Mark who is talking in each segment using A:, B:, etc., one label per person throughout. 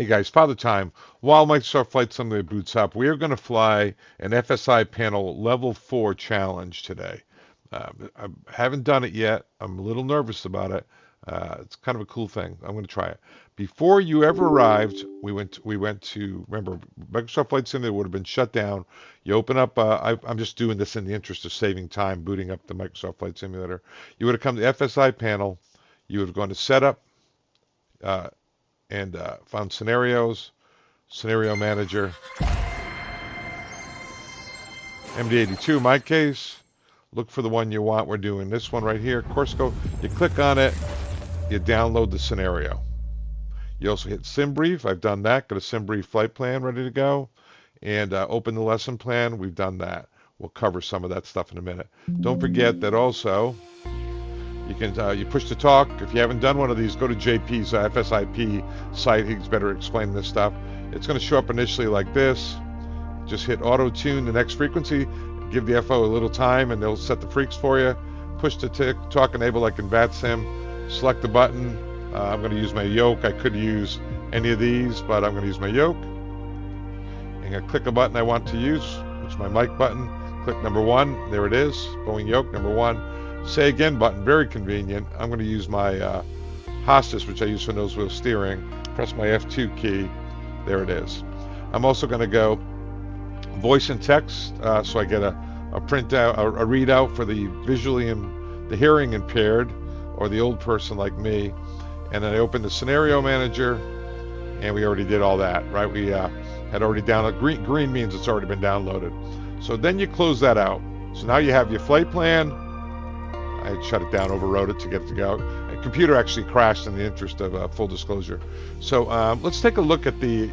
A: Hey guys, Father Time. While Microsoft Flight Simulator boots up, we are going to fly an FSiPanel Level 4 challenge today. I haven't done it yet. I'm a little nervous about it. It's kind of a cool thing. I'm going to try it. Before you ever arrived, we went to remember, Microsoft Flight Simulator would have been shut down. You open up, I'm just doing this in the interest of saving time, booting up the Microsoft Flight Simulator. You would have come to FSiPanel. You would have gone to Setup, and found Scenarios, Scenario Manager, MD-82 in my case. Look for the one you want. We're doing this one right here, Corsico. You click on it, you download the scenario. You also hit SimBrief. I've done that. Got a SimBrief flight plan ready to go. And open the lesson plan. We've done that. We'll cover some of that stuff in a minute. Don't forget that also you can you push to talk. If you haven't done one of these, go to JP's FSIP site. He's better explaining this stuff. It's going to show up initially like this. Just hit auto tune the next frequency. Give the FO a little time, and they'll set the freaks for you. Push to talk enable like in VATSIM. Select the button. I'm going to use my yoke. I could use any of these, but I'm going to use my yoke. I'm going to click a button I want to use, which is my mic button. Click number 1. There it is. Boeing yoke number 1. Say again button, very convenient. I'm going to use my hostas, which I use for nose wheel steering. Press my F2 key. There it is. I'm also going to go voice and text, so I get a printout, a readout for the visually and the hearing impaired, or the old person like me. And then I open the Scenario Manager, and we already did all that, right? We had already downloaded. Green means it's already been downloaded. So then you close that out. So now you have your flight plan. I shut it down, overrode it to get it to go. The computer actually crashed in the interest of full disclosure. So let's take a look at the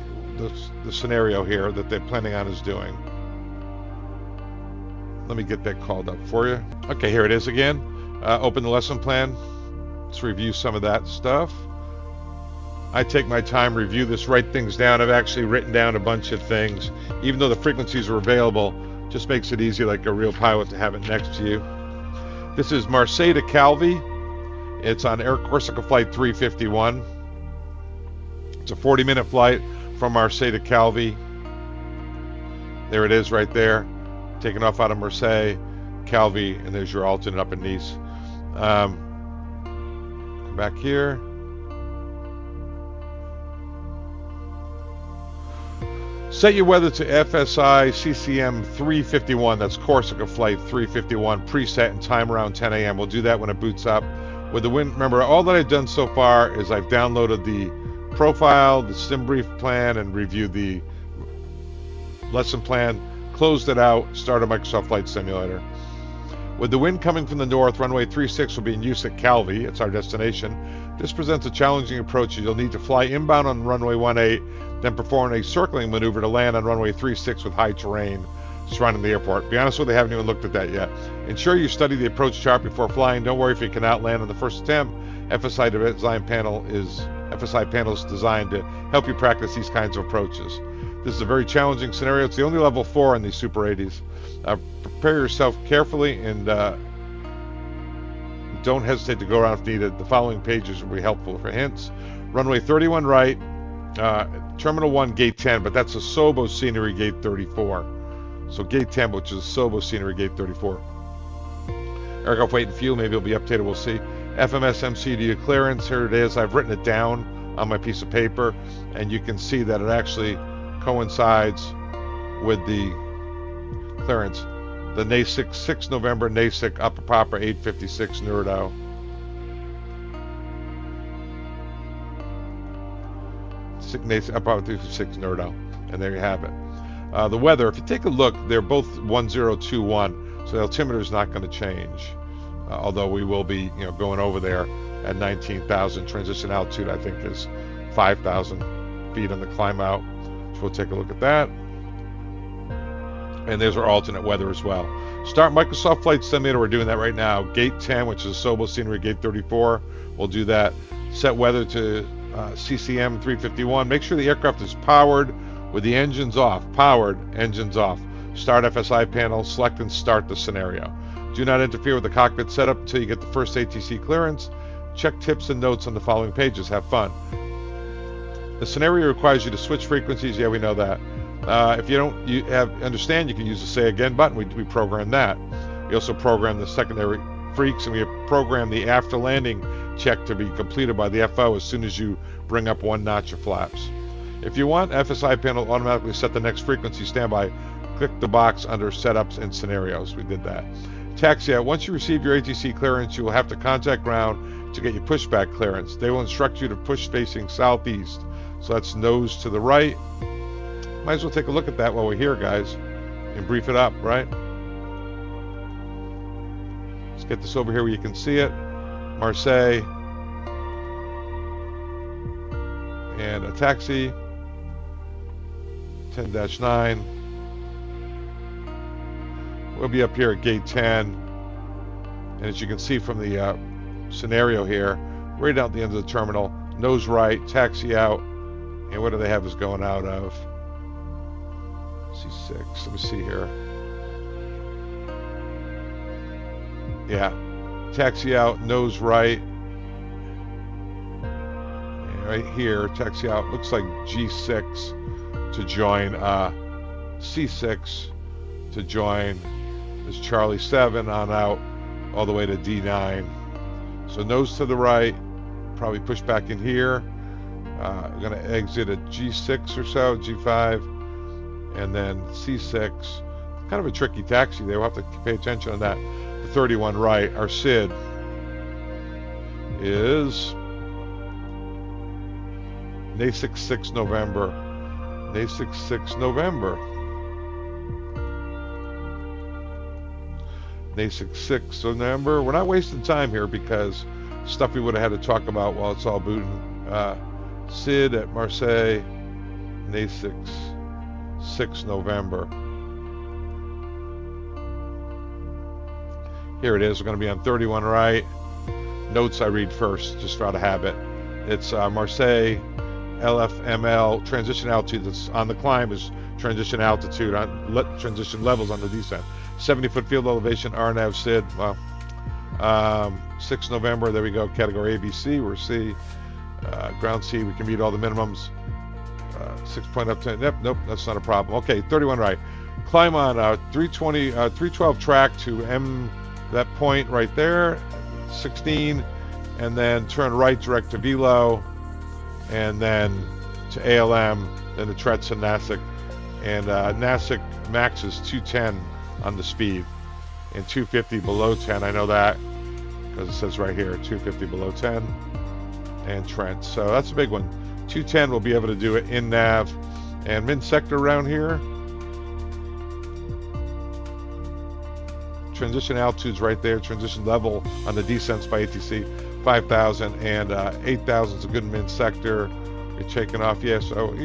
A: scenario here that they're planning on us doing. Let me get that called up for you. Okay, here it is again. Open the lesson plan. Let's review some of that stuff. I take my time, review this, write things down. I've actually written down a bunch of things. Even though the frequencies are available, just makes it easy like a real pilot to have it next to you. This is Marseille to Calvi. It's on Air Corsica Flight 351. It's a 40-minute flight from Marseille to Calvi. There it is right there. Taking off out of Marseille, Calvi, and there's your alternate up in Nice. Come back here. Set your weather to FSI CCM 351. That's Corsica Flight 351. Preset and time around 10 a.m. We'll do that when it boots up. With the wind, remember, all that I've done so far is I've downloaded the profile, the SimBrief plan, and reviewed the lesson plan. Closed it out. Started Microsoft Flight Simulator. With the wind coming from the north, runway 36 will be in use at Calvi. It's our destination. This presents a challenging approach. You'll need to fly inbound on runway 18, then perform a circling maneuver to land on runway 36 with high terrain surrounding the airport. Be honest with you, I haven't even looked at that yet. Ensure you study the approach chart before flying. Don't worry if you cannot land on the first attempt. FSiPanel is designed to help you practice these kinds of approaches. This is a very challenging scenario. It's the only level 4 in these Super 80s. Prepare yourself carefully and don't hesitate to go around if needed. The following pages will be helpful for hints. Runway 31 right, Terminal 1, Gate 10, but that's a Sobo Scenery Gate 34. So Gate 10, which is a Sobo Scenery Gate 34. Aircraft weight and fuel, maybe it'll be updated, we'll see. FMS MCD clearance, here it is. I've written it down on my piece of paper, and you can see that it actually coincides with the clearance. The NASIC 6 November NASIC Upper Papa 856 Nerdo. NASIC Upper Papa 856 Nerdo. And there you have it. The weather, if you take a look, they're both 1021, so the altimeter is not going to change. Although we will be, going over there at 19,000. Transition altitude, I think, is 5,000 feet on the climb out. So we'll take a look at that. And there's our alternate weather as well. Start Microsoft Flight Simulator. We're doing that right now. Gate 10, which is Sobo Scenery Gate 34. We'll do that. Set weather to CCM 351. Make sure the aircraft is powered with the engines off. Powered, engines off. Start FSiPanel. Select and start the scenario. Do not interfere with the cockpit setup until you get the first ATC clearance. Check tips and notes on the following pages. Have fun. The scenario requires you to switch frequencies. Yeah, we know that. If you don't understand, you can use the say again button. We program that. We also program the secondary freaks, and we program the after landing check to be completed by the FO as soon as you bring up one notch of flaps. If you want, FSiPanel automatically set the next frequency standby. Click the box under setups and scenarios. We did that. Taxi out. Once you receive your ATC clearance, you will have to contact ground to get your pushback clearance. They will instruct you to push facing southeast. So that's nose to the right. Might as well take a look at that while we're here, guys, and brief it up, right? Let's get this over here where you can see it. Marseille. And a taxi. 10-9. We'll be up here at gate 10. And as you can see from the scenario here, right out the end of the terminal, nose right, taxi out. And what do they have us going out of? C6. Let me see here. Yeah. Taxi out, nose right. And right here, taxi out. Looks like G6 to join C6 to join this Charlie 7 on out all the way to D9. So nose to the right. Probably push back in here. Going to exit at G6 or so, G5, and then C6. Kind of a tricky taxi there. We'll have to pay attention on that. The 31 right, our SID is NA66 November. NA66 November. NA66 November. We're not wasting time here because stuff we would have had to talk about while it's all booting. SID at Marseille, NA66 November. Here it is. We're going to be on 31 right. Notes I read first, just out of habit. It's Marseille, LFML, transition altitude. That's on the climb is transition altitude, on transition levels on the descent. 70-foot field elevation, RNAV SID. Well, 6 November, there we go. Category ABC, we're C. Ground C, we can meet all the minimums. 6 point up 10. Yep, nope, that's not a problem. Okay, 31 right. Climb on 312 track to M, that point right there, 16, and then turn right direct to Velo, and then to ALM, then to Tretz and Nasik. And Nasik max is 210 on the speed, and 250 below 10. I know that because it says right here, 250 below 10. And Trent, so that's a big one. 210 will be able to do it in nav and min sector around here. Transition altitudes right there. Transition level on the descents by ATC 5,000 and 8,000 is a good min sector. You're taking off, yeah. So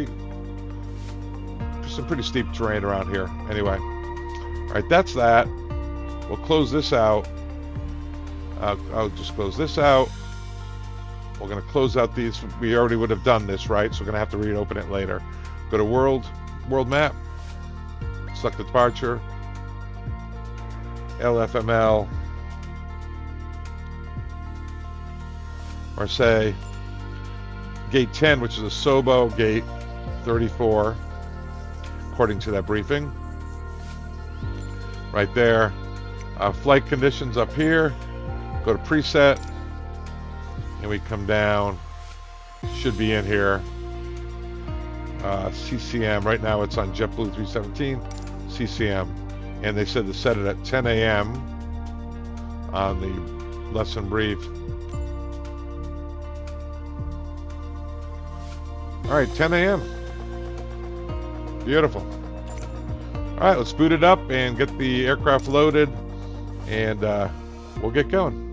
A: some pretty steep terrain around here. Anyway, all right, that's that. We'll close this out. I'll just close this out. We're going to close out these. We already would have done this, right? So we're going to have to reopen it later. Go to world map. Select the departure. LFML. Marseille. Gate 10, which is a Sobo. Gate 34, according to that briefing. Right there. Flight conditions up here. Go to preset. And we come down, should be in here. CCM, right now it's on JetBlue 317, CCM. And they said to set it at 10 a.m. on the lesson brief. All right, 10 a.m. Beautiful. All right, let's boot it up and get the aircraft loaded, and we'll get going.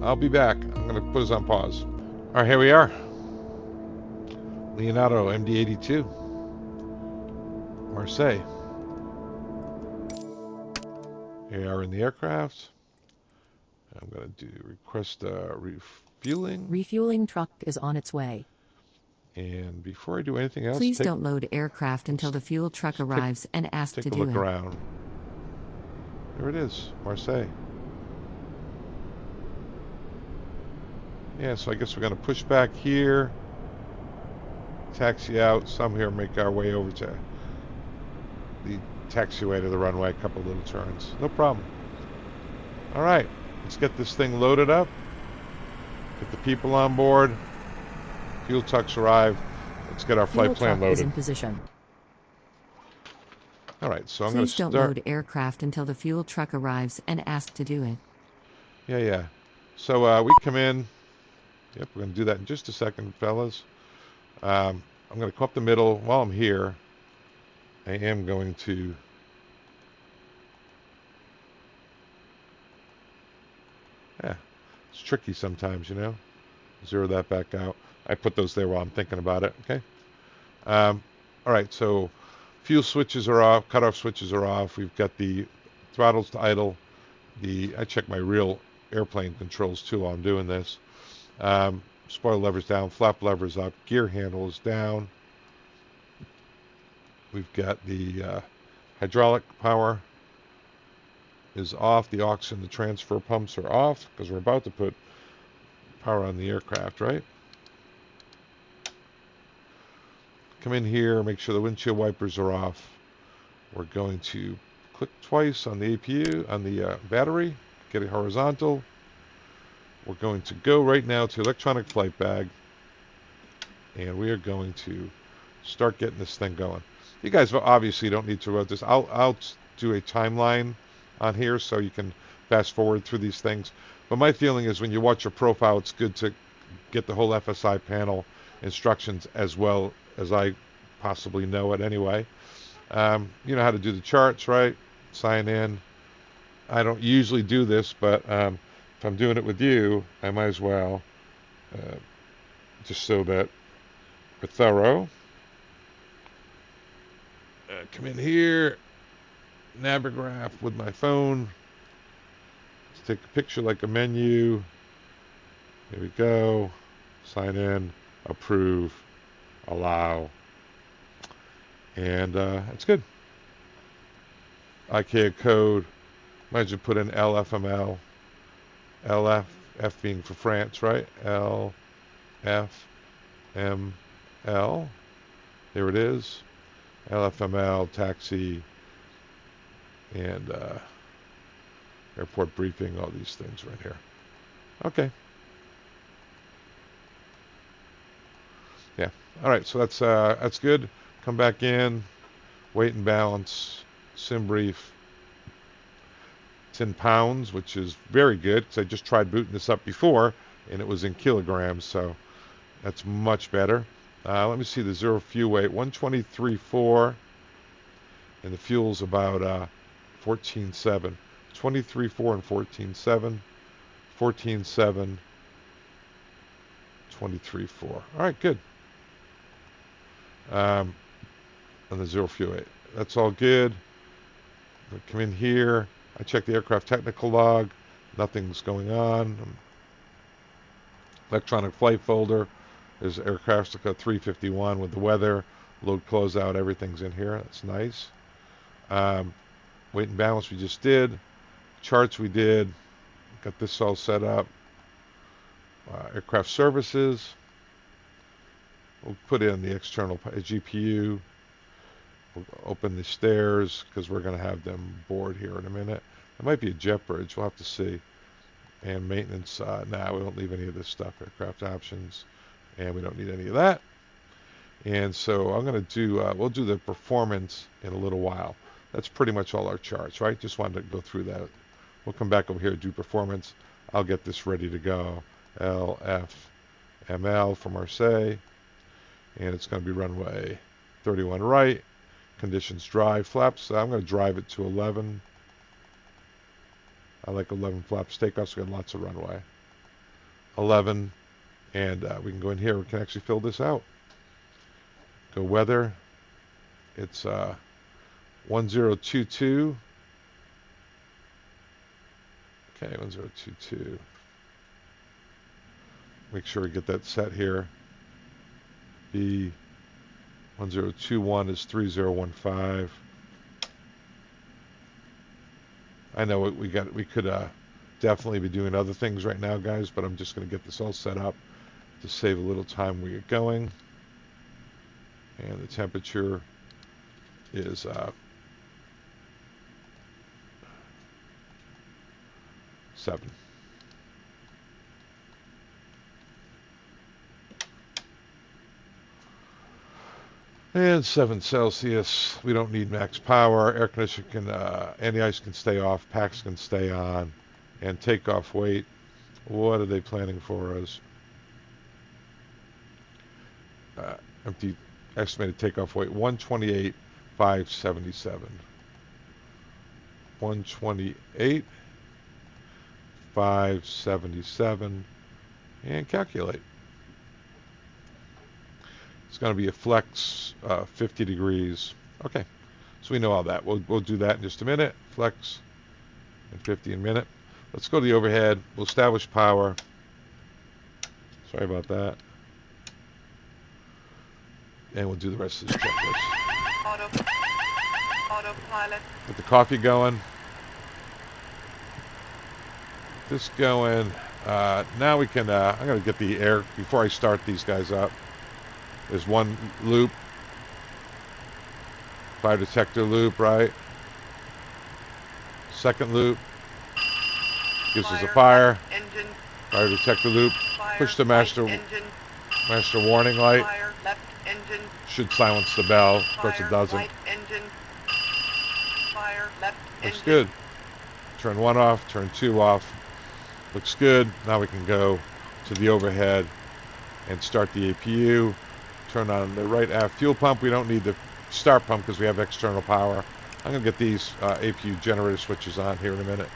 A: I'll be back. I'm going to put us on pause. All right, here we are. Leonardo MD-82, Marseille. Here we are in the aircraft. I'm going to request refueling.
B: Refueling truck is on its way.
A: And before I do anything else,
B: please don't load aircraft until the fuel truck arrives and ask to do it.
A: Take a look around. There it is, Marseille. Yeah, so I guess we're going to push back here. taxi out. Some here make our way over to the taxiway to the runway. A couple little turns. No problem. All right, let's get this thing loaded up. Get the people on board. Fuel trucks arrive. Let's get our flight plan
B: Fuel truck is
A: loaded.
B: in position.
A: All right, so I'm going to
B: Please don't
A: start.
B: load aircraft until the fuel truck arrives and ask to do it.
A: Yeah. So we come in. Yep, we're going to do that in just a second, fellas. I'm going to come up the middle. While I'm here, I am going to it's tricky sometimes, you know. Zero that back out. I put those there while I'm thinking about it. Okay. All right, so fuel switches are off, cutoff switches are off. We've got the throttles to idle. I check my real airplane controls too while I'm doing this. Spoiler lever's down, flap lever's up, gear handle is down. We've got the hydraulic power is off. The aux and the transfer pumps are off because we're about to put power on the aircraft, right? Come in here, make sure the windshield wipers are off. We're going to click twice on the APU, on the battery, get it horizontal. We're going to go right now to electronic flight bag, and we are going to start getting this thing going. You guys obviously don't need to write this. I'll do a timeline on here so you can fast forward through these things. But my feeling is when you watch your profile, it's good to get the whole FSiPanel instructions as well as I possibly know it anyway. You know how to do the charts, right? Sign in. I don't usually do this, but if I'm doing it with you, I might as well, just so that we're thorough. Come in here, Navigraph with my phone. Let's take a picture like a menu. Here we go. Sign in, approve, allow. And that's good. ICAO code. Might as well put in LFML. F being for France, right? LFML. There it is. LFML, taxi, and airport briefing, all these things right here. Okay. Yeah. All right, so that's good. Come back in, weight and balance, sim brief. It's in pounds, which is very good because I just tried booting this up before and it was in kilograms, so that's much better. Let me see the zero fuel weight, 123.4, and the fuel's about 14.7. 23.4 and 14.7, 14.7, 23.4. All right, good. On the zero fuel weight, that's all good. I'll come in here. I check the aircraft technical log. Nothing's going on. Electronic flight folder. There's aircraft look at 351 with the weather, load closeout, everything's in here. That's nice. Weight and balance we just did. Charts we did. Got this all set up. Aircraft services. We'll put in the external GPU. We'll open the stairs because we're going to have them board here in a minute. It might be a jet bridge. We'll have to see. And maintenance. Nah, we don't leave any of this stuff. Aircraft options. And we don't need any of that. And so I'm going to do, we'll do the performance in a little while. That's pretty much all our charts, right? Just wanted to go through that. We'll come back over here and do performance. I'll get this ready to go. LFML for Marseille. And it's going to be runway 31 right. Conditions dry. Flaps, I'm going to drive it to 11. I like 11 flaps. Takeoffs, we got lots of runway. 11. And we can go in here. We can actually fill this out. Go weather. It's 1022. Okay, 1022. Make sure we get that set here. B 1021 is 3015. I know we could definitely be doing other things right now, guys, but I'm just going to get this all set up to save a little time we get going. And the temperature is 7. And 7 Celsius. We don't need max power. Air conditioner can, anti-ice can stay off. Packs can stay on. And takeoff weight. What are they planning for us? Empty estimated takeoff weight 128,577. 128,577. And calculate. It's going to be a flex 50 degrees. Okay, so we know all that. We'll do that in just a minute. Flex and 50 in a minute. Let's go to the overhead. We'll establish power. Sorry about that. And we'll do the rest of this checklist.
C: Autopilot.
A: Get the coffee going. This going. Now we can, I'm going to get the air before I start these guys up. There's one loop. Fire detector loop, right? Second loop. Gives us a fire.
C: Engine.
A: Fire detector loop.
C: Fire,
A: Push the
C: right engine.
A: master warning light.
C: Fire, left engine.
A: Should silence the bell. Of course it
C: Fire,
A: doesn't.
C: right engine. Fire, left
A: Looks
C: engine.
A: good. Turn 1 off. Turn 2 off. Looks good. Now we can go to the overhead and start the APU. Turn on the right aft fuel pump. We don't need the start pump because we have external power. I'm going to get these APU generator switches on here in a minute.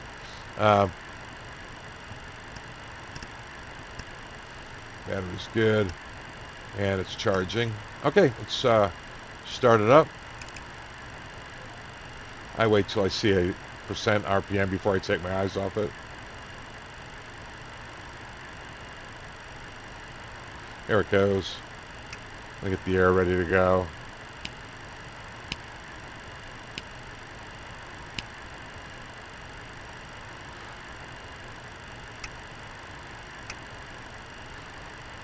A: Battery's good. And it's charging. Okay, let's start it up. I wait till I see a percent RPM before I take my eyes off it. There it goes. Let me get the air ready to go.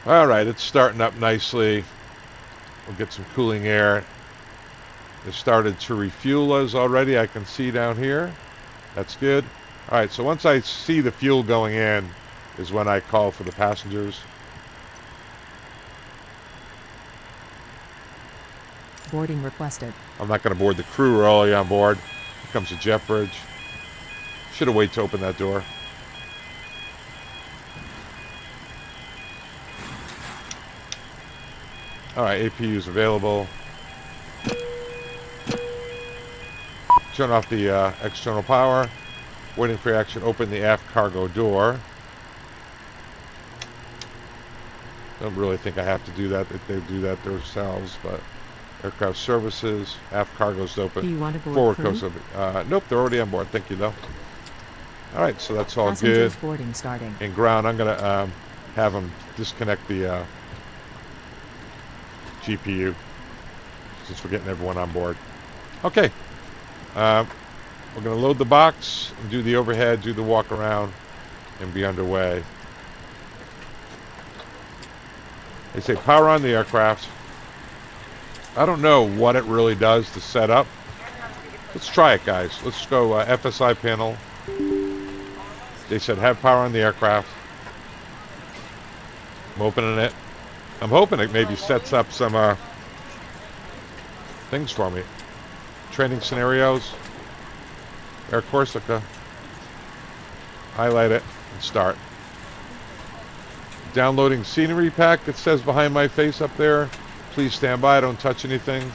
A: All right, it's starting up nicely. We'll get some cooling air. It started to refuel us already. I can see down here. That's good. All right, so once I see the fuel going in is when I call for the passengers.
B: Boarding requested.
A: I'm not going to board the crew. We're already on board. Here comes the jet bridge. Should have waited to open that door. All right, APU is available. Turn off the external power. Waiting for action. Open the aft cargo door. Don't really think I have to do that. If they do that themselves, but aircraft services, aft cargo's open.
B: Do you want to board
A: Forward
B: crew?
A: coast open. Nope, they're already on board. Thank you, though. All right, so that's all
B: Passengers
A: good.
B: boarding starting.
A: In ground, I'm going to have them disconnect the GPU since we're getting everyone on board. Okay. We're going to load the box and do the overhead, do the walk around, and be underway. They say power on the aircraft. I don't know what it really does to set up. Let's try it, guys. Let's go FSiPanel. They said have power on the aircraft. I'm opening it. I'm hoping it maybe sets up some things for me. Training scenarios. Air Corsica. Highlight it and start. Downloading scenery pack, it says behind my face up there. Please stand by, don't touch anything.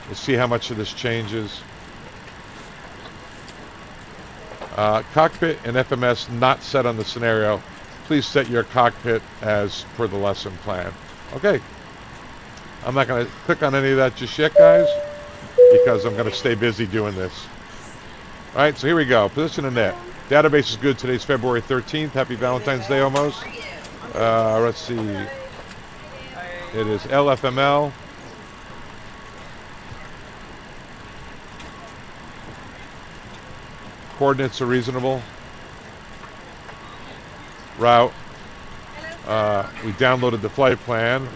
A: We'll see how much of this changes. Cockpit and FMS not set on the scenario. Please set your cockpit as per the lesson plan. Okay. I'm not going to click on any of that just yet, guys, because I'm going to stay busy doing this. All right, so here we go. Position and net. Database is good. Today's February 13th. Happy Valentine's Day almost. Let's see. It is LFML. Coordinates are reasonable. Route. We downloaded the flight plan,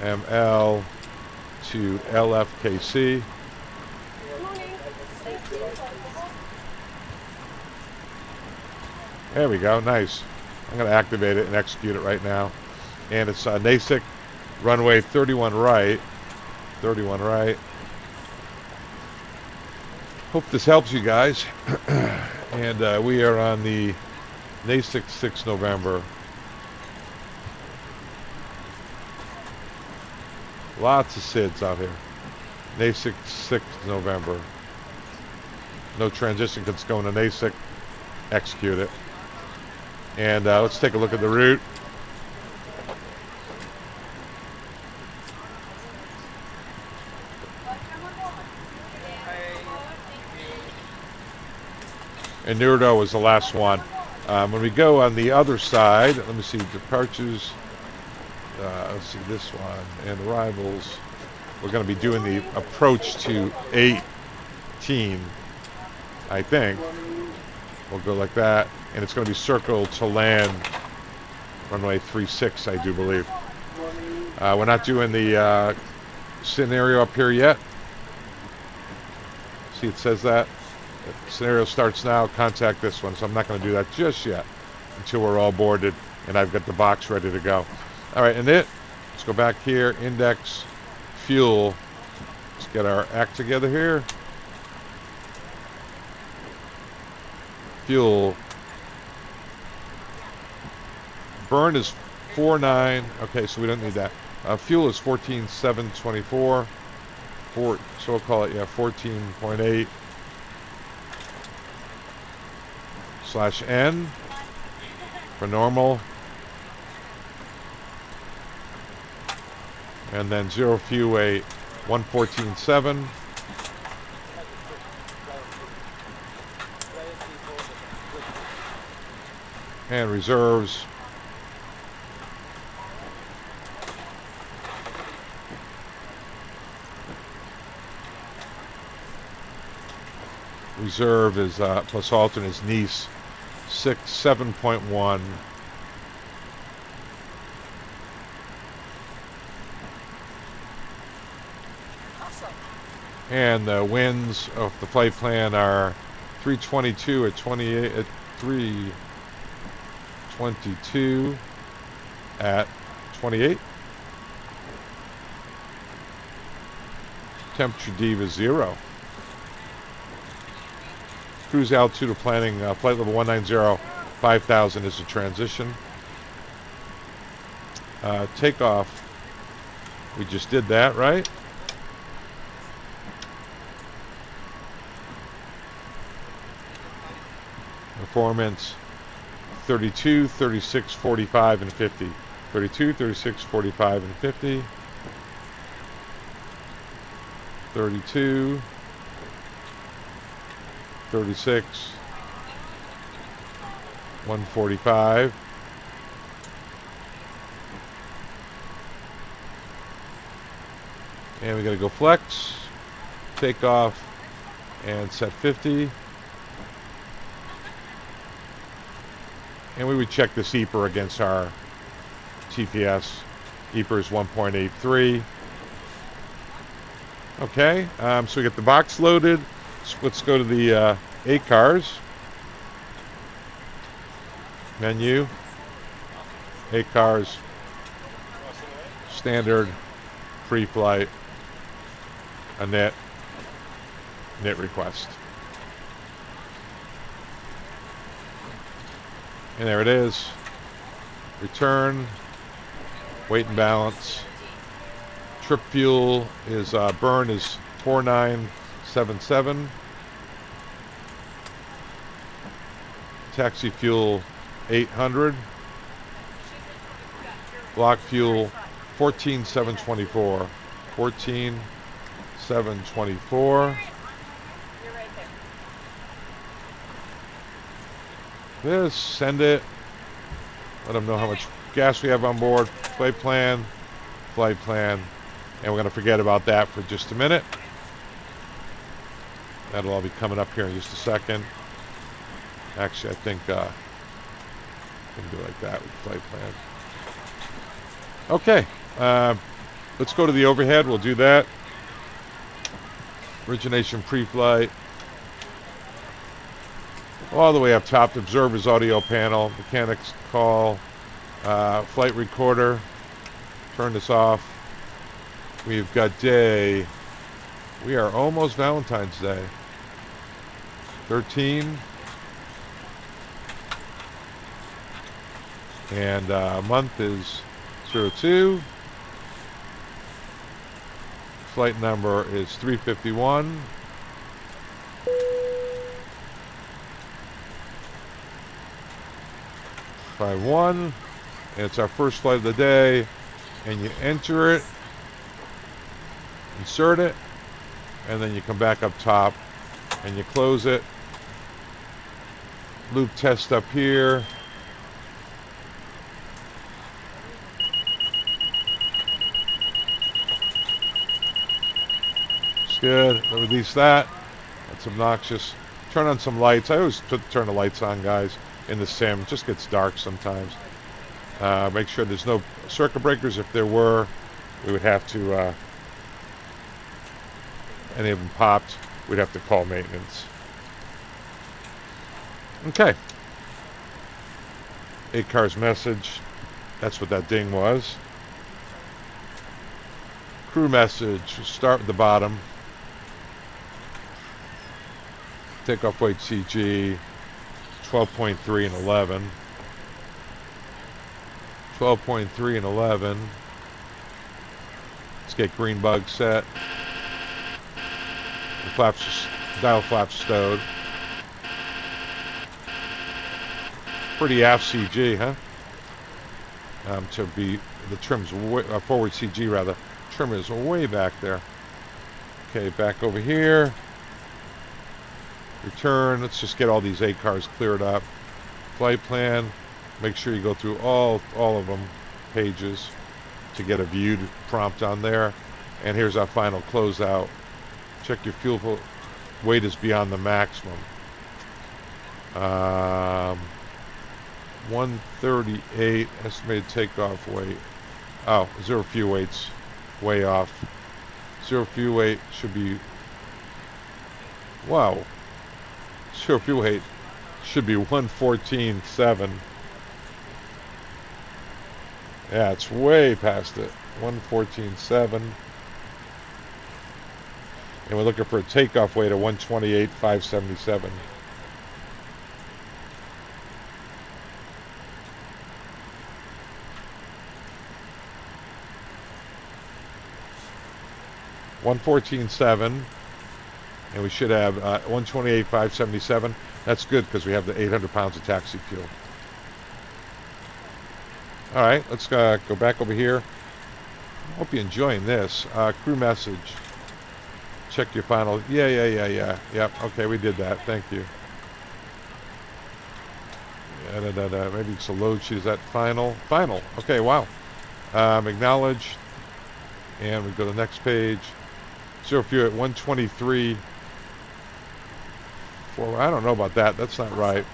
A: LFML to LFKC. There we go, nice. I'm going to activate it and execute it right now. And it's NASIC, runway 31 right. 31 right. Hope this helps you guys. And we are on the NASIC 6 November. Lots of SIDS out here. NASIC 6 November. No transition because it's going to NASIC. Execute it. And let's take a look at the route. And Leonardo was the last one. When we go on the other side, let me see, departures. Let's see this one. And arrivals. We're going to be doing the approach to 18, I think. We'll go like that. And it's going to be circled to land runway 36, I do believe. We're not doing the scenario up here yet. See, it says that. The scenario starts now. Contact this one. So I'm not going to do that just yet until we're all boarded and I've got the box ready to go. All right, and let's go back here. Index, fuel. Let's get our act together here. Fuel. Burn is 4.9. Okay, so we don't need that. Fuel is 14,724. So we'll call it 14.8 /N for normal. And then 0 fuel weight 114.7. And reserves. Reserve is plus alternate is Nice 7.1. And the winds of the flight plan are 322 at 28 at 322 at 28. Temperature div is 0. Cruise altitude of planning, flight level 190, 5,000 is a transition. Takeoff, we just did that, right? Performance 32, 36, 45, and 50. 32, 36, 45, and 50. 32, 36, 145. And we got to go flex, take off, and set 50. And we would check this EPR against our TPS. EPR is 1.83. Okay, so we get the box loaded. Let's go to the ACARS menu. ACARS standard pre-flight a NIT request. And there it is. Return, weight and balance. Trip fuel is burn is 4977. Taxi fuel 800. Block fuel 14,724. 14,724. This, send it. Let them know how much gas we have on board. Flight plan. And we're going to forget about that for just a minute. That'll all be coming up here in just a second. Actually, I think can do it like that with flight plan. Okay, let's go to the overhead. We'll do that. Origination pre-flight. All the way up top, the observer's audio panel, mechanics call, flight recorder. Turn this off. We've got day. We are almost Valentine's Day. 13. And month is 02. Flight number is 351. Flight 1. And it's our first flight of the day. And you enter it, insert it, and then you come back up top and you close it. Loop test up here. It's good. Release that. That's obnoxious. Turn on some lights. I always turn the lights on, guys, in the sim. It just gets dark sometimes. Make sure there's no circuit breakers. If there were, we would have to, any of them popped, we'd have to call maintenance. Okay. ACARS message. That's what that ding was. Crew message. Start at the bottom. Takeoff weight CG 12.3 and 11. 12.3 and 11. Let's get green bug set. The flaps, dial flaps stowed. Pretty aft CG, huh? To be the trim's way, forward CG rather. Trim is way back there. Okay, back over here. Return. Let's just get all these ACARS cleared up. Flight plan. Make sure you go through all of them pages to get a viewed prompt on there. And here's our final closeout. Check your fuel weight is beyond the maximum. 138 estimated takeoff weight. Oh, zero fuel weight's way off. Zero fuel weight should be, wow. Zero fuel weight should be 114.7. Yeah, it's way past it. 114.7. And we're looking for a takeoff weight of 128.577. $114.7, and we should have 128.577. That's good because we have the 800 pounds of taxi fuel. All right, let's go back over here. Hope you're enjoying this. Crew message. Check your final. Yeah. Yep. Okay, we did that. Thank you. Maybe it's a load sheet. Is that final? Final. Okay. Wow. Acknowledge. And we go to the next page. Zero fuel at 123. I don't know about that. That's not right.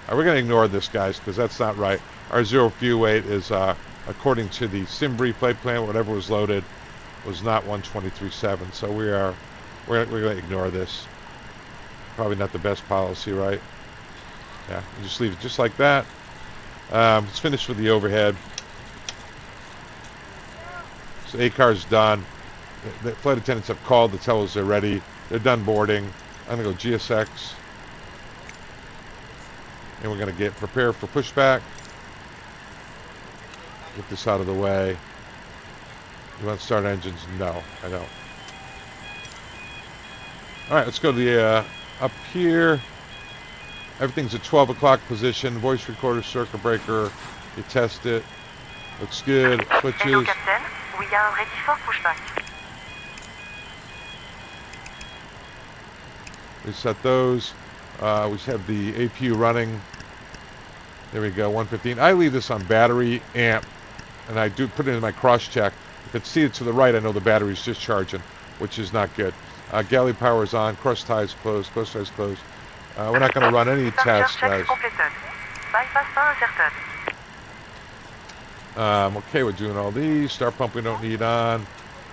A: We're going to ignore this, guys, because that's not right. Our zero fuel weight is, according to the SimBrief flight plan, whatever was loaded was not 123.7. So we're going to ignore this. Probably not the best policy, right? Yeah, you just leave it just like that. Let's finish with the overhead. So ACAR's done. The flight attendants have called to tell us they're ready. They're done boarding. I'm going to go GSX. And we're going to get prepared for pushback. Get this out of the way. You want to start engines? No, I don't. All right, let's go to the up here. Everything's at 12 o'clock position. Voice recorder, circuit breaker. You test it. Looks good. Switches.
D: Hello, Captain. We are ready for pushback.
A: We set those. We have the APU running. There we go, 115. I leave this on battery amp, and I do put it in my cross-check. If it's seated to the right, I know the battery's discharging, which is not good. Galley power is on. Cross ties closed. Close ties closed. We're not going to run any tests, guys.
D: Bypass pas inserted.
A: Okay, we're doing all these. Start pump we don't need on.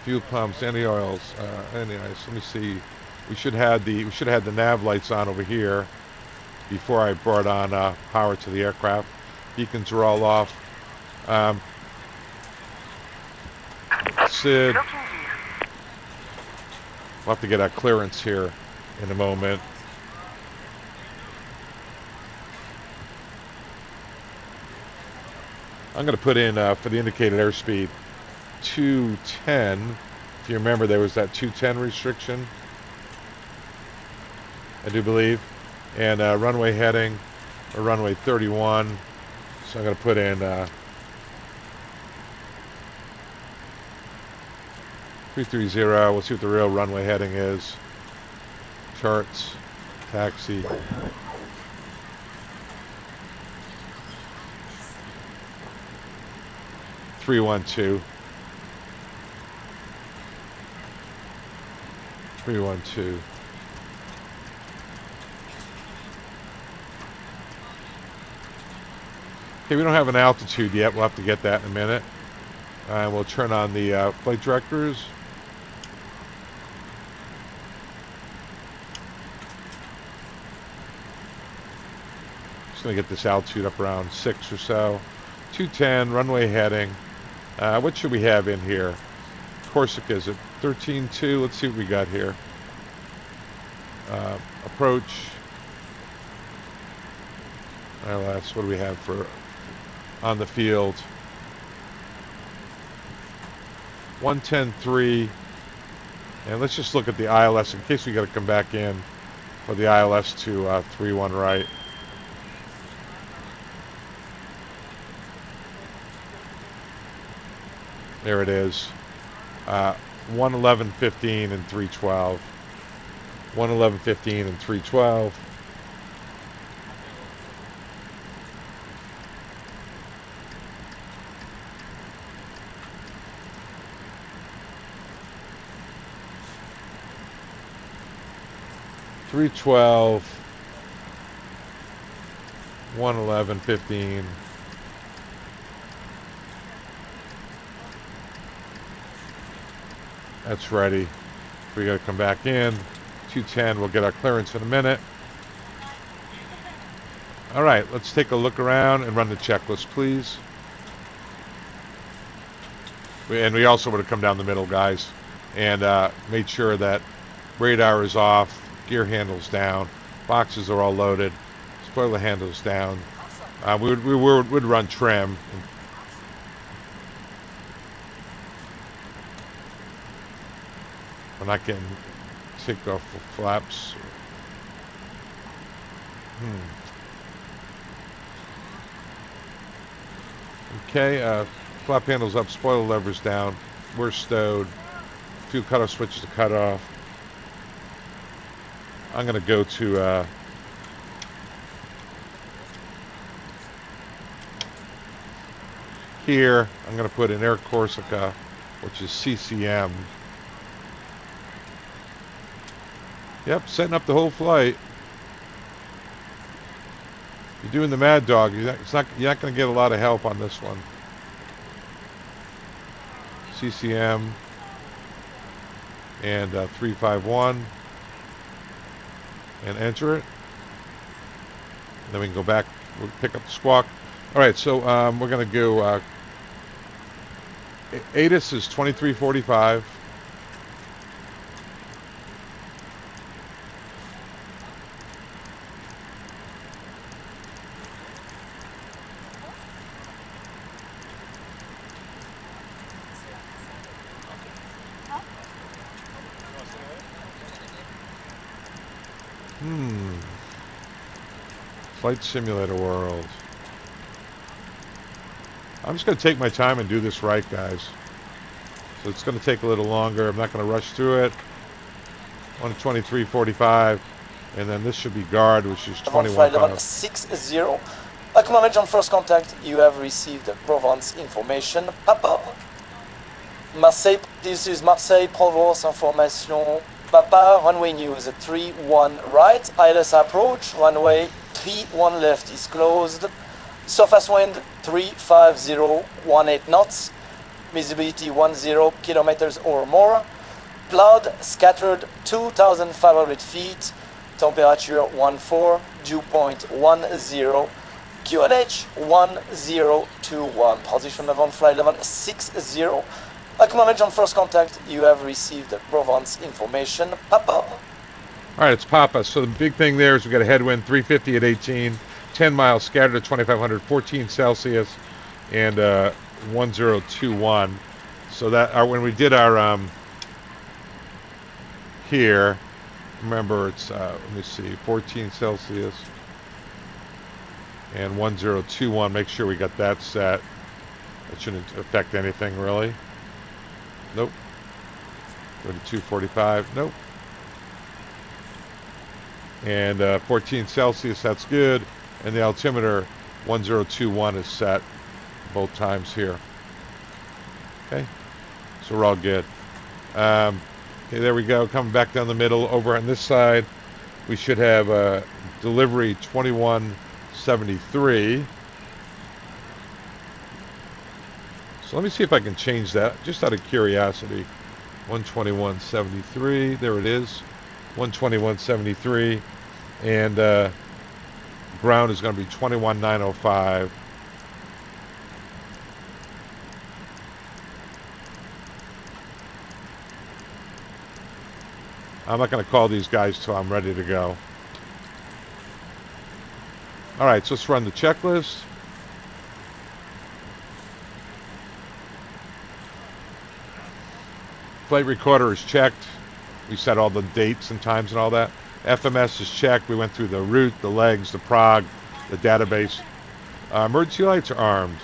A: Fuel pumps, any oils, any ice. Let me see. We should have had the nav lights on over here before I brought on power to the aircraft. Beacons are all off. Sid,
D: Locking gear.
A: we'll have to get our clearance here in a moment. I'm going to put in for the indicated airspeed 210. If you remember, there was that 210 restriction, I do believe. And runway heading, or runway 31. So I'm going to put in 330. We'll see what the real runway heading is. Charts, taxi. Three 312. 312. Okay, we don't have an altitude yet. We'll have to get that in a minute. And we'll turn on the flight directors. Just going to get this altitude up around 6 or so. 210, runway heading. What should we have in here? Corsica is at 13.2. Let's see what we got here. Approach. ILS, what do we have for on the field? 110.3. And let's just look at the ILS in case we got to come back in for the ILS to 3-1 right. There it is. 111.15 and 312. 111.15 and 312. .312, 111.15. That's ready. We got to come back in. 210. We'll get our clearance in a minute. All right, let's take a look around and run the checklist, please. And we also would have come down the middle, guys, and made sure that radar is off, gear handles down, boxes are all loaded, spoiler handles down. We would run trim. We're not getting takeoff flaps. Okay, flap handles up, spoiler levers down. We're stowed. Fuel cutoff switches to cut off. I'm going to go to here. I'm going to put in Air Corsica, which is CCM. Yep, setting up the whole flight. You're doing the Mad Dog. You're not going to get a lot of help on this one. CCM and 351. And enter it. And then we can go back. We'll pick up the squawk. All right, so we're going to go. ATIS is 2345. Flight Simulator World. I'm just going to take my time and do this right, guys. So it's going to take a little longer. I'm not going to rush through it. 123.45. And then this should be guard, which is 21.5.
E: Flight level 60. Acknowledge on first contact. You have received the Provence information. Papa. Marseille, this is Marseille, Provence information. Papa, runway news 3-1 right. ILS approach, runway 3-1 left is closed. Surface wind 35018 knots. Visibility 10 kilometers or more. Cloud scattered 2,500 feet. Temperature 14. Dew point 10. QNH 1021. Position level flight level 60. Acknowledge on first contact. You have received Provence information. Papa.
A: All right, it's Papa. So the big thing there is we got a headwind 350 at 18, 10 miles scattered at 2,500, 14 Celsius, and 1021. So that when we did our here, remember it's let me see, 14 Celsius and 1021. Make sure we got that set. That shouldn't affect anything really. Nope. 3245. Nope. And 14 Celsius, that's good. And the altimeter 1021 is set both times here. Okay, so we're all good. Okay, there we go. Coming back down the middle. Over on this side, we should have delivery 2173. So let me see if I can change that, just out of curiosity. 12173. There it is. 12173. And ground is going to be 21905. I'm not going to call these guys till I'm ready to go. All right, so let's run the checklist. Flight recorder is checked. We set all the dates and times and all that. FMS is checked. We went through the route, the legs, the prog, the database. Emergency lights are armed.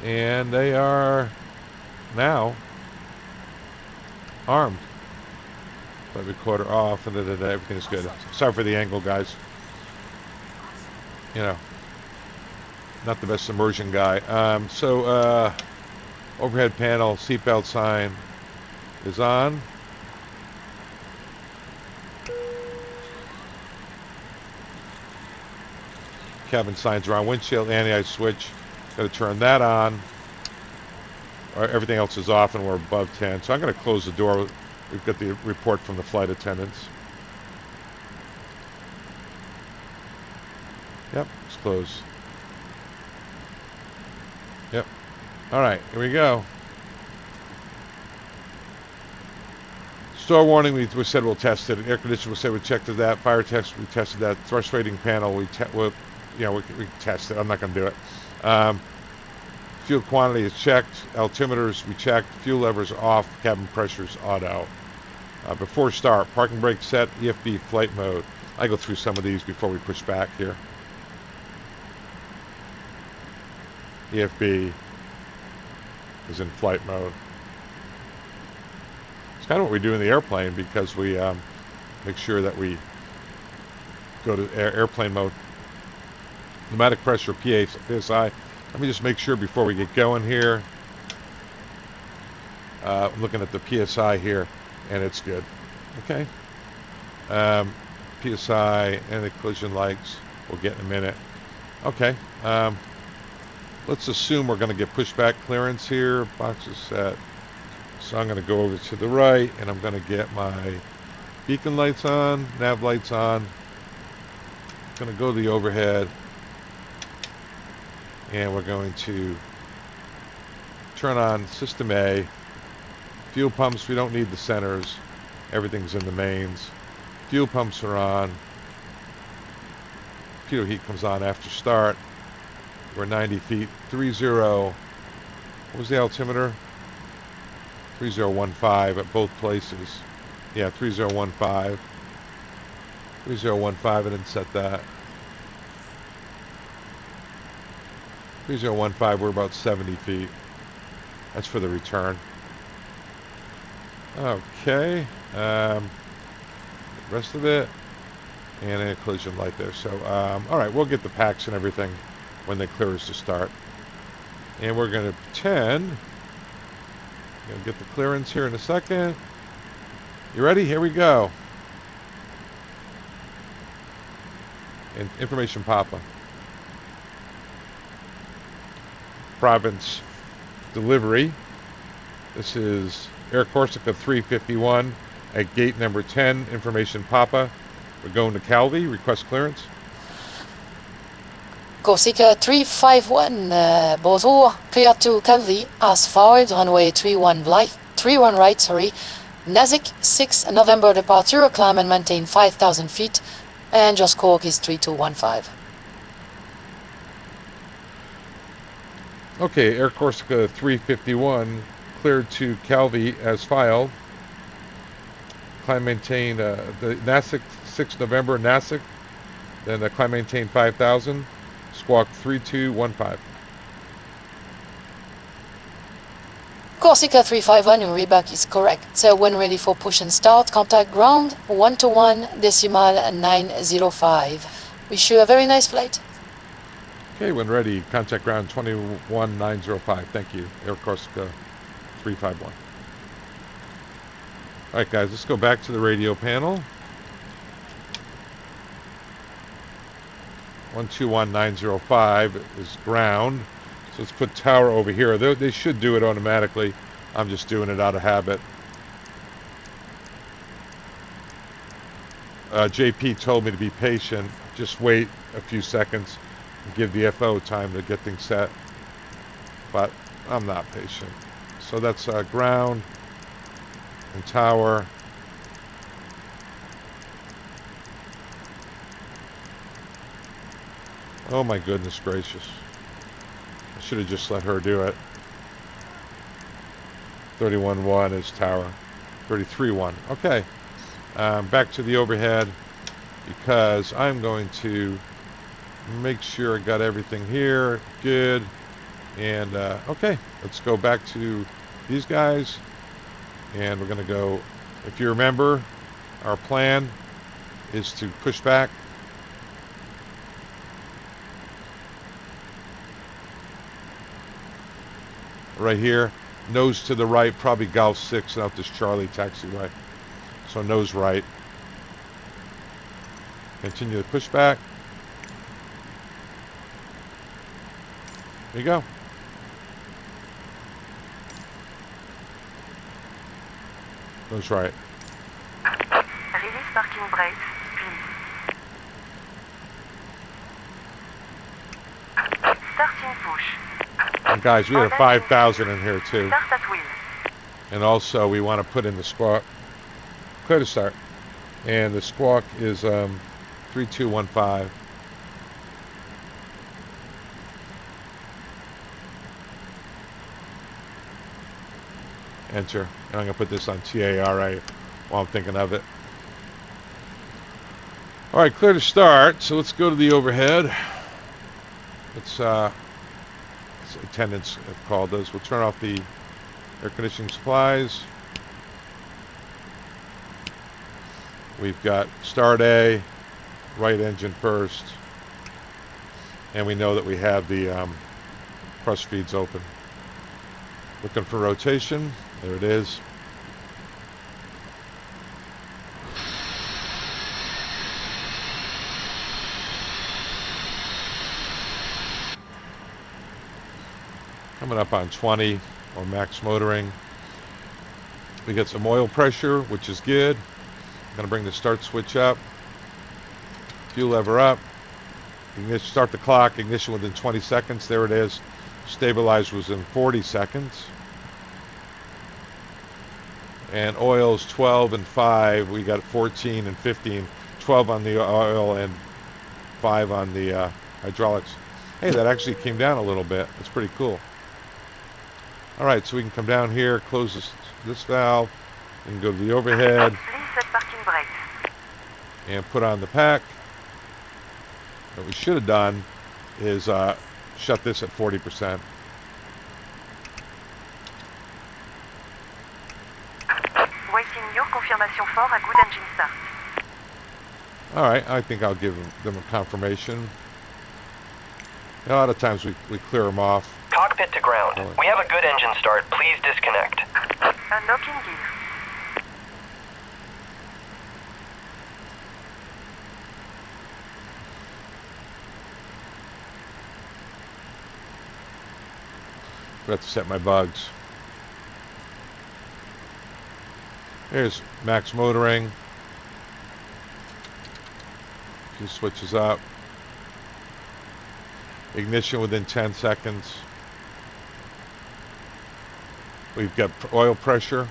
A: And they are now armed. Flight recorder off, and everything's good. Sorry for the angle, guys. You know, not the best immersion guy. Overhead panel, seatbelt sign is on. Cabin signs are on. Windshield anti-ice switch. Got to turn that on. Everything else is off and we're above 10. So I'm going to close the door. We've got the report from the flight attendants. Yep, it's closed. Yep. All right, here we go. Store warning, we said we'll test it. Air conditioner, we said we checked that. Fire test, we tested that. Thrust rating panel, we test it. I'm not going to do it. Fuel quantity is checked. Altimeters, we checked. Fuel levers off. Cabin pressures auto. Before start, parking brake set. EFB flight mode. I go through some of these before we push back here. EFB is in flight mode. It's kind of what we do in the airplane because we make sure that we go to airplane mode. Pneumatic pressure, PSI. Let me just make sure before we get going here. I'm looking at the PSI here, and it's good. Okay. PSI and the collision lights. We'll get in a minute. Okay. Let's assume we're going to get pushback clearance here. Box is set. So I'm going to go over to the right, and I'm going to get my beacon lights on, nav lights on. I'm going to go to the overhead. And we're going to turn on System A. Fuel pumps, we don't need the centers. Everything's in the mains. Fuel pumps are on. Fuel heat comes on after start. We're 90 feet. 30. What was the altimeter? 3015 at both places. Yeah, 3015. 3015, I didn't set that. 3015, we're about 70 feet. That's for the return. Okay. Rest of it. And a collision light there. So, all right, we'll get the packs and everything when they clear us to start. And we're going to pretend. Going to get the clearance here in a second. You ready? Here we go. And information Papa. Province delivery. This is Air Corsica 351 at gate number 10, information Papa. We're going to Calvi, request clearance.
F: Corsica 351, bonjour, clear to Calvi, as forward, runway 31 right, sorry. Nazik 6 November departure, climb and maintain 5,000 feet, and your score is 3215.
A: Okay, Air Corsica 351, cleared to Calvi as filed. Climb maintain, the Nazik 6 November, Nazik, then the climb maintain 5,000, squawk 3215.
F: Corsica 351, your reback is correct. So when ready for push and start, contact ground 121.905. Wish you a very nice flight.
A: Okay, when ready, contact ground 21905. Thank you, Air Corsica 351. All right, guys, let's go back to the radio panel. 121905 is ground. So let's put tower over here. They should do it automatically. I'm just doing it out of habit. JP told me to be patient. Just wait a few seconds and give the FO time to get things set. But I'm not patient. So that's ground and tower. Oh my goodness gracious. I should have just let her do it. 31-1 is tower. 33-1. Okay. Back to the overhead because I'm going to make sure I got everything here. Good. And okay, let's go back to these guys. And we're going to go, if you remember, our plan is to push back. Right here, nose to the right, probably Golf 6 out this Charlie taxiway. So nose right. Continue the pushback. There you go. Nose right.
D: Release parking brakes, please. Starting push.
A: And guys, we have 5,000 in here too.
D: Start at wheel.
A: And also we want to put in the squawk. Clear to start. And the squawk is 3215. Enter. And I'm going to put this on TARA while I'm thinking of it. All right, clear to start. So let's go to the overhead. Let's attendants have called us. We'll turn off the air conditioning supplies. We've got start A, right engine first, and we know that we have the cross feeds open. Looking for rotation. There it is. Coming up on 20 or max motoring. We get some oil pressure, which is good. I'm going to bring the start switch up. Fuel lever up. Ignition, start the clock. Ignition within 20 seconds. There it is. Stabilize was in 40 seconds. And oil's 12 and 5. We got 14 and 15. 12 on the oil and 5 on the hydraulics. Hey, that actually came down a little bit. That's pretty cool. All right, so we can come down here, close this valve, and go to the overhead.
D: Please set parking brakes.
A: And put on the pack. What we should have done is shut this at 40%.
D: Waiting your confirmation for a good engine start.
A: All right, I think I'll give them a confirmation. A lot of times we clear them off.
G: Cockpit to ground. We have a good engine start. Please disconnect.
D: Unlocking gear.
A: Forgot to set my bugs. Here's max motoring. Few switches up. Ignition within 10 seconds. We've got oil pressure.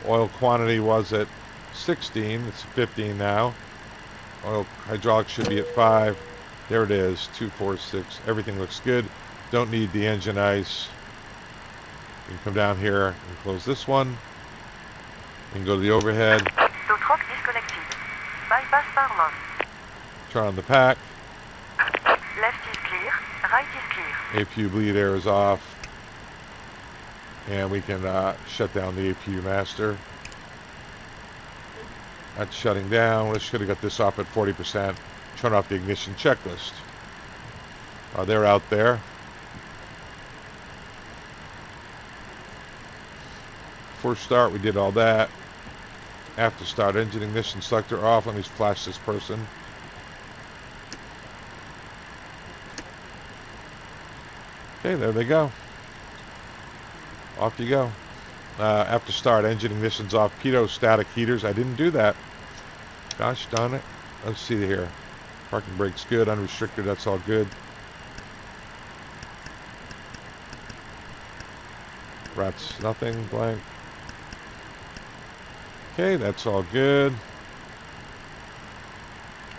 A: Oil quantity was at 16. It's 15 now. Oil hydraulics should be at 5. There it is. 2, 4, 6. Everything looks good. Don't need the engine ice. You can come down here and close this one. You can go to the overhead.
D: Tow-truck disconnected. Bypass par main.
A: Turn on the pack.
D: Left is clear. Right is clear.
A: APU bleed air is off. And we can shut down the APU master. That's shutting down. We should have got this off at 40%. Turn off the ignition checklist. They're out there. First start, we did all that. After start, engine ignition selector off. Let me flash this person. Okay, there they go. Off you go. After start, engine ignition's off. Pitot static heaters. I didn't do that. Gosh darn it. Let's see here. Parking brake's good. Unrestricted. That's all good. Rats, nothing. Blank. Okay, that's all good.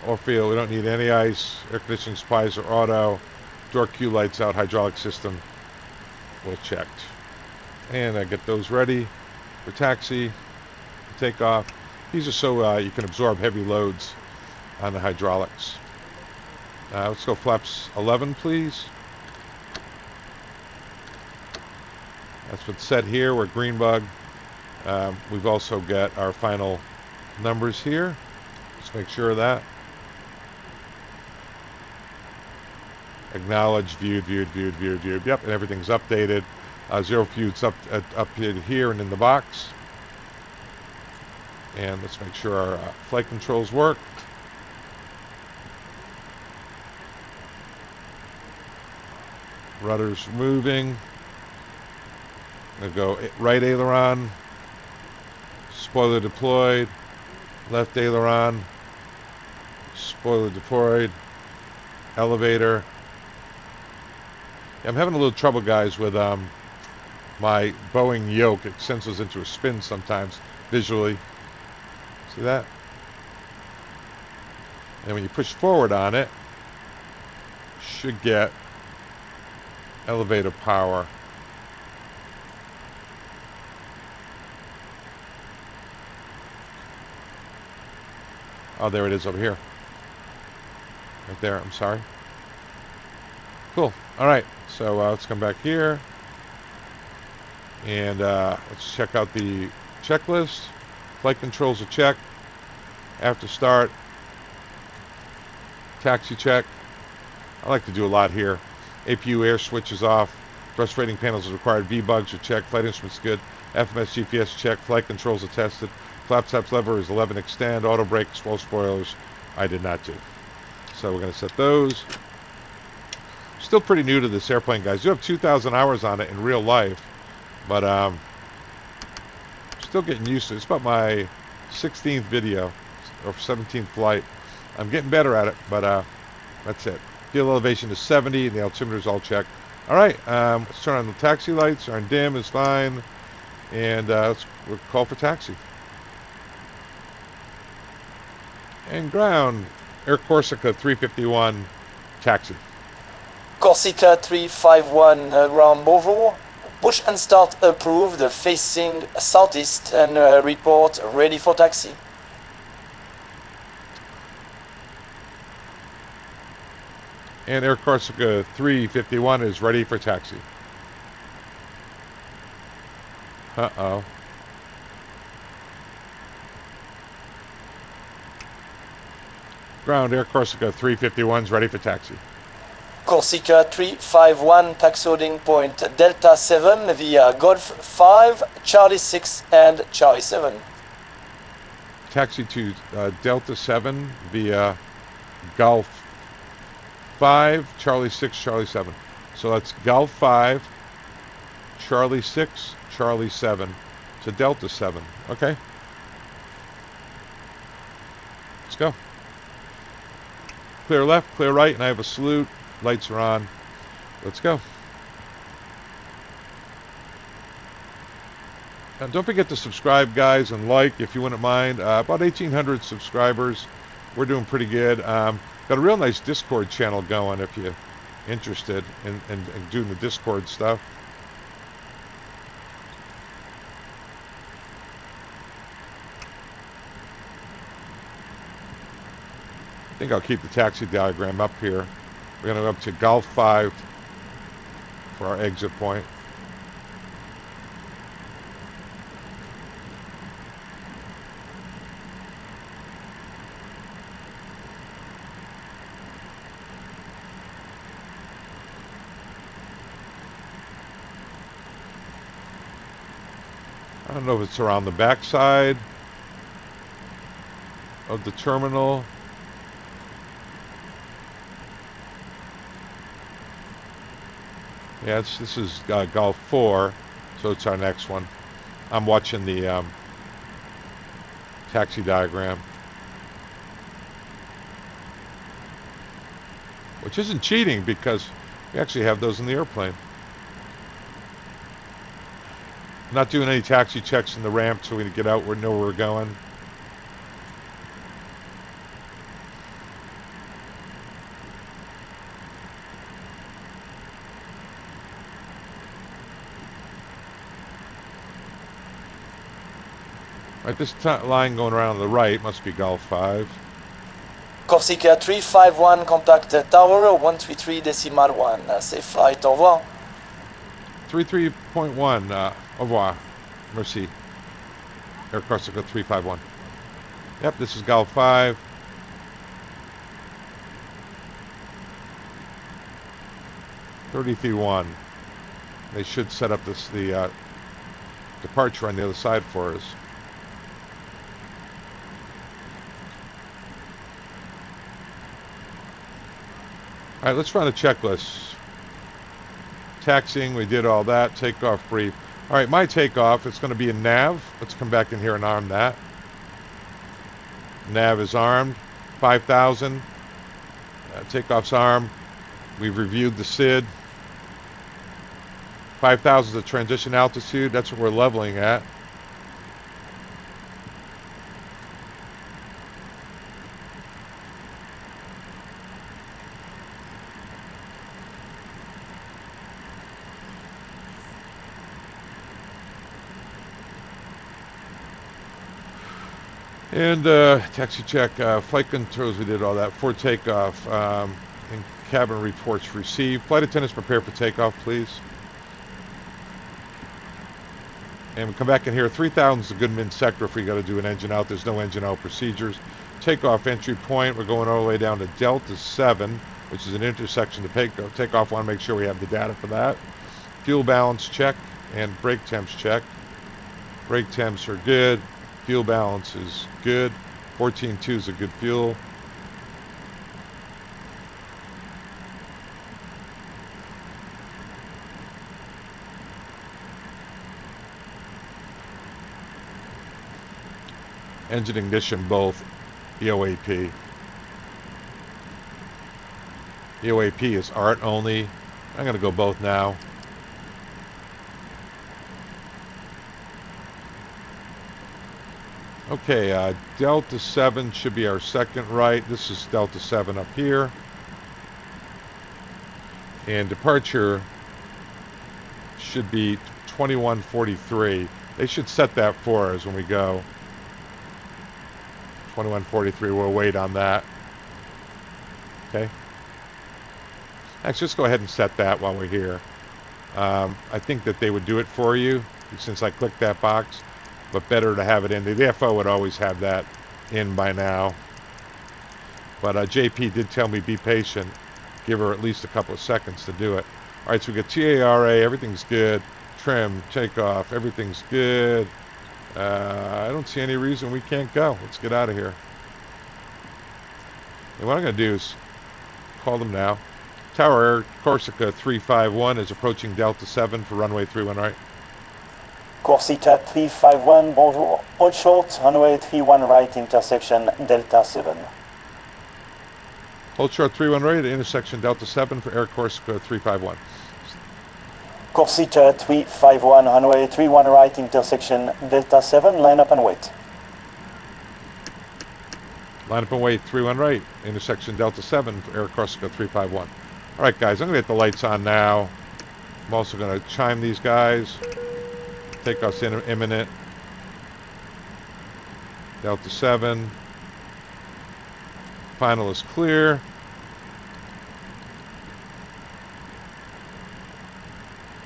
A: Or feel we don't need any ice. Air conditioning supplies are auto. Door cue lights out. Hydraulic system. Well checked. And I get those ready for taxi, takeoff. These are so you can absorb heavy loads on the hydraulics. Let's go flaps 11, please. That's what's set here. We're green bug. We've also got our final numbers here. Let's make sure of that. Acknowledge, viewed. Yep, and everything's updated. Zero fuels updated here and in the box. And let's make sure our flight controls work. Rudder's moving. We'll go right aileron. Spoiler deployed. Left aileron. Spoiler deployed. Elevator. I'm having a little trouble, guys, with my Boeing yoke. It sends us into a spin sometimes visually. See that? And when you push forward on it, should get elevator power. Oh, there it is over here. Right there, I'm sorry. Cool. All right, so let's come back here. And let's check out the checklist. Flight controls are checked. After start, taxi check. I like to do a lot here. APU air switch is off. Thrust rating panels is required. V-bugs are checked. Flight instruments good. FMS GPS checked. Flight controls are tested. Flap lever is 11 extend. Auto brake, slow spoilers, I did not do. So we're going to set those. Still pretty new to this airplane, guys. You have 2,000 hours on it in real life. But still getting used to it. It's about my 16th video or 17th flight. I'm getting better at it, but that's it. Fuel elevation is 70 and the altimeter is all checked. All right, let's turn on the taxi lights. Our dim is fine. And we'll call for taxi. And ground. Air Corsica 351, taxi.
E: Corsica 351, ground bonjour. Push and start approved, facing southeast, and report ready for taxi.
A: And Air Corsica 351 is ready for taxi. Uh-oh. Ground, Air Corsica 351 is ready for taxi.
E: Corsica 351, taxiing point Delta 7 via Golf 5, Charlie 6 and Charlie 7.
A: Taxi to Delta 7 via Golf 5, Charlie 6, Charlie 7. So that's Golf 5, Charlie 6, Charlie 7. It's a Delta 7. Okay. Let's go. Clear left, clear right, and I have a salute. Lights are on. Let's go. And don't forget to subscribe, guys, and like if you wouldn't mind. About 1,800 subscribers. We're doing pretty good. Got a real nice Discord channel going if you're interested in doing the Discord stuff. I think I'll keep the taxi diagram up here. We're going to go up to Golf 5 for our exit point. I don't know if it's around the backside of the terminal. Yeah, this is Golf 4, so it's our next one. I'm watching the taxi diagram, which isn't cheating because we actually have those in the airplane. Not doing any taxi checks in the ramp so we can get out, we know where we're going. Right, this line going around to the right must be Golf 5.
E: Corsica 351, contact tower 133.1. Safe flight, au revoir.
A: 33.1, au revoir. Merci. Air Corsica 351. Yep, this is Golf 5. $33.1. They should set up the departure on the other side for us. All right, let's run a checklist. Taxiing, we did all that. Takeoff brief. All right, my takeoff, it's going to be a nav. Let's come back in here and arm that. Nav is armed. 5,000. Takeoff's armed. We've reviewed the SID. 5,000 is the transition altitude. That's what we're leveling at. And taxi check, flight controls, we did all that. For takeoff, and cabin reports received. Flight attendants prepare for takeoff, please. And we come back in here. 3,000 is the Goodman sector if we got to do an engine out. There's no engine out procedures. Takeoff entry point, we're going all the way down to Delta 7, which is an intersection to takeoff. Want to make sure we have the data for that. Fuel balance check and brake temps check. Brake temps are good. Fuel balance is good. 14.2 is a good fuel. Engine ignition both. EOAP. EOAP is art only. I'm going to go both now. Okay, Delta 7 should be our second right. This is Delta 7 up here. And departure should be 2143. They should set that for us when we go. 2143, we'll wait on that. Okay. Actually, let's go ahead and set that while we're here. I think that they would do it for you since I clicked that box. But better to have it in. The FO would always have that in by now. But JP did tell me be patient. Give her at least a couple of seconds to do it. All right, so we got TARA. Everything's good. Trim, takeoff. Everything's good. I don't see any reason we can't go. Let's get out of here. And what I'm going to do is call them now. Tower, Air Corsica 351 is approaching Delta 7 for runway 31 right.
E: Corsica 351, bonjour. Hold short, runway 31 right, intersection Delta 7.
A: Hold short 31 right at intersection Delta 7 for Air Corsica 351.
E: Corsica 351, runway 31 right, intersection Delta 7, line up and wait.
A: Line up and wait, 31 right, intersection Delta 7 for Air Corsica 351. All right, guys, I'm going to get the lights on now. I'm also going to chime these guys. Takeoff's imminent. Delta 7. Final is clear.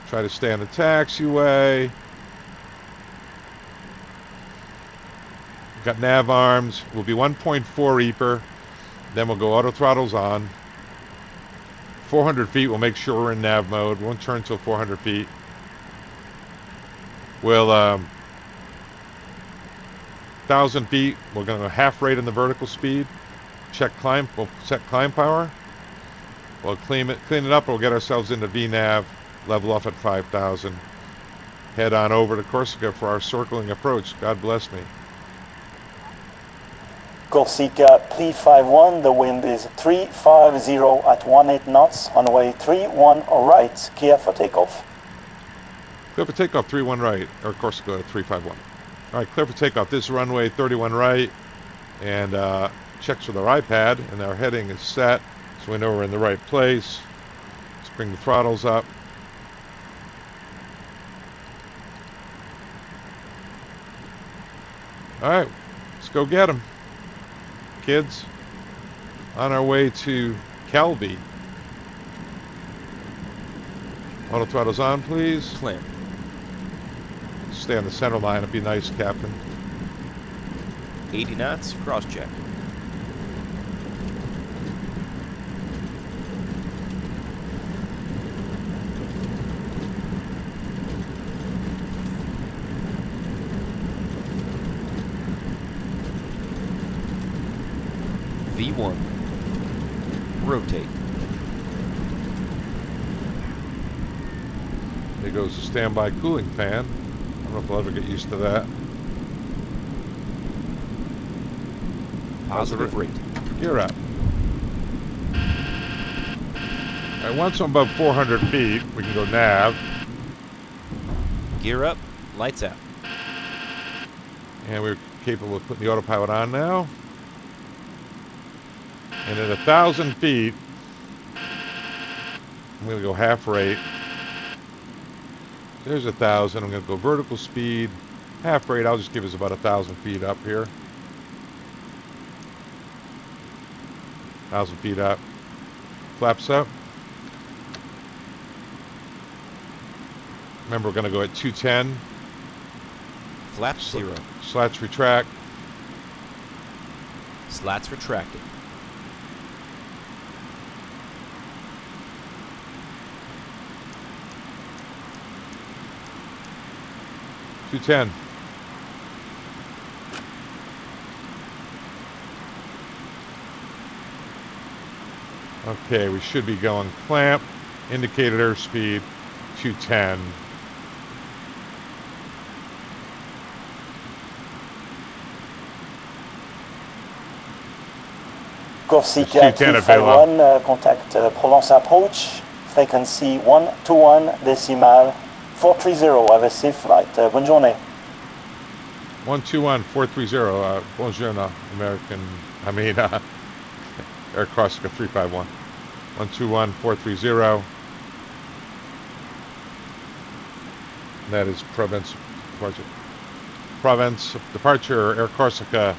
A: Try to stay on the taxiway. Got nav arms. We'll be 1.4 EPR. Then we'll go auto throttles on. 400 feet, we'll make sure we're in nav mode. Won't turn until 400 feet. We'll, 1,000 feet, we're going to go half rate in the vertical speed. Check climb, we'll set climb power. We'll clean it up, we'll get ourselves into VNAV. Level off at 5,000. Head on over to Corsica for our circling approach. God bless me.
E: Corsica 351, the wind is 350 at 18 knots, runway 31 right, clear for takeoff.
A: Clear for takeoff, 31 right, or Corsica 351. All right, clear for takeoff. This is runway 31 right, and checks with our iPad, and our heading is set, so we know we're in the right place. Let's bring the throttles up. All right, let's go get them, kids. On our way to Kelby. Auto throttles on, please.
H: Clear.
A: Stay on the center line. It'd be nice, Captain.
H: 80 knots, cross check. V1. Rotate.
A: There goes the standby cooling fan. I don't know if I'll ever get used to that.
H: Positive rate.
A: Gear up. All right, once I'm above 400 feet, we can go nav.
H: Gear up, lights out.
A: And we're capable of putting the autopilot on now. And at 1,000 feet, I'm going to go half rate. There's 1,000. I'm going to go vertical speed. Half rate, I'll just give us about 1,000 feet up here. 1,000 feet up. Flaps up. Remember, we're going to go at 210.
H: Flaps 0.
A: Slats retract.
H: Slats retracted.
A: .210. Okay, we should be going clamp, indicated airspeed, 210.
E: Corsica 351, contact Provence approach, frequency 121 decimal 430. Have a safe flight. Bonne journée.
A: 121 430. Bonjour, American. Air Corsica 351. 121 430. That is Provence departure. Provence departure. Air Corsica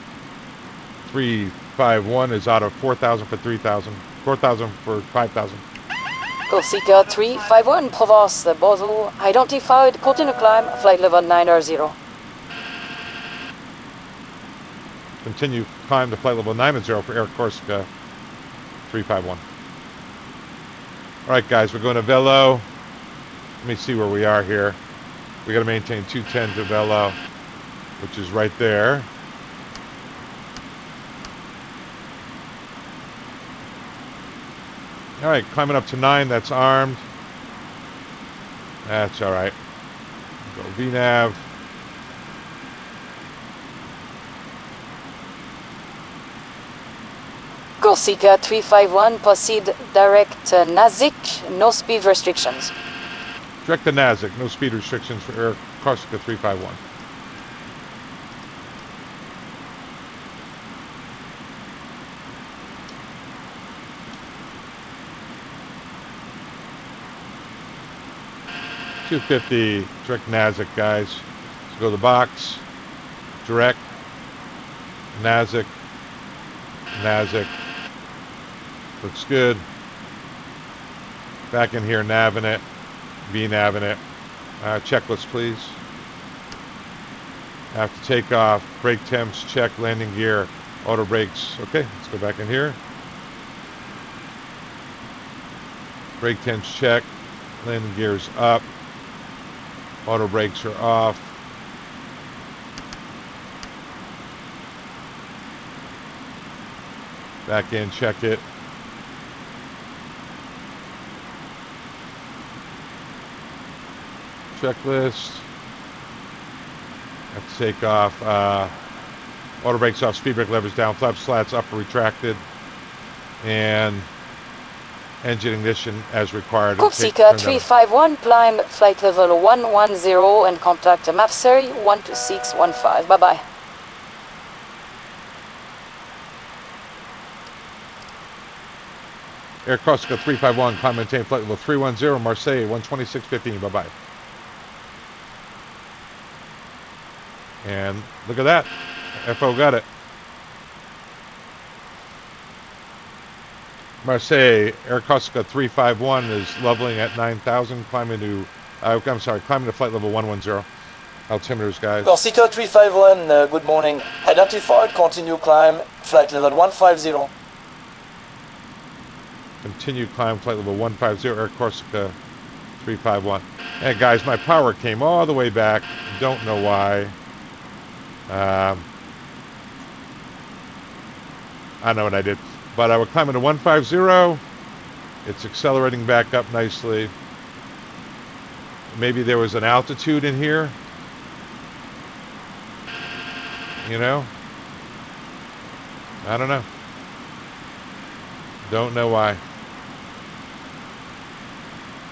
A: 351 is out of 4,000 for 3,000. 4,000 for 5,000.
F: Corsica 351, Provence, bonjour. Identified, continue climb, flight level 900.
A: Continue climb to flight level 900 for Air Corsica 351. All right, guys, we're going to Velo. Let me see where we are here. We got to maintain 210 to Velo, which is right there. All right, climbing up to 9. That's armed. That's all right. Go VNav.
F: Corsica 351, proceed direct Nazik, no speed restrictions.
A: Direct to Nazik. No speed restrictions for Air Corsica 351. $250, direct Nazik, guys. So go to the box, direct, Nazik, Nazik. Looks good. Back in here, naving it, V-naving it. Checklist, please. After takeoff, brake temps, check, landing gear, auto brakes. Okay, let's go back in here. Brake temps, check, landing gears up. Auto brakes are off. Back in, check it. Checklist. Have to take off. Auto brakes off, speed brake levers down, flaps, slats up or retracted. And engine ignition as required.
F: Corsica 351, climb flight level 110 and contact MAFSERI 12615. Bye-bye.
A: Air Corsica 351, climb maintain flight level 310, Marseille 12615. Bye-bye. And look at that. FO got it. Marseille, Air Corsica 351 is leveling at 9,000, climbing to, climbing to flight level 110. Altimeters, guys.
E: Corsica 351, good morning. Identified, continue climb, flight level 150.
A: Continue climb, flight level 150, Air Corsica 351. Hey, guys, my power came all the way back. Don't know why. I know what I did. But we're climbing to 150. It's accelerating back up nicely. Maybe there was an altitude in here. You know? I don't know. Don't know why.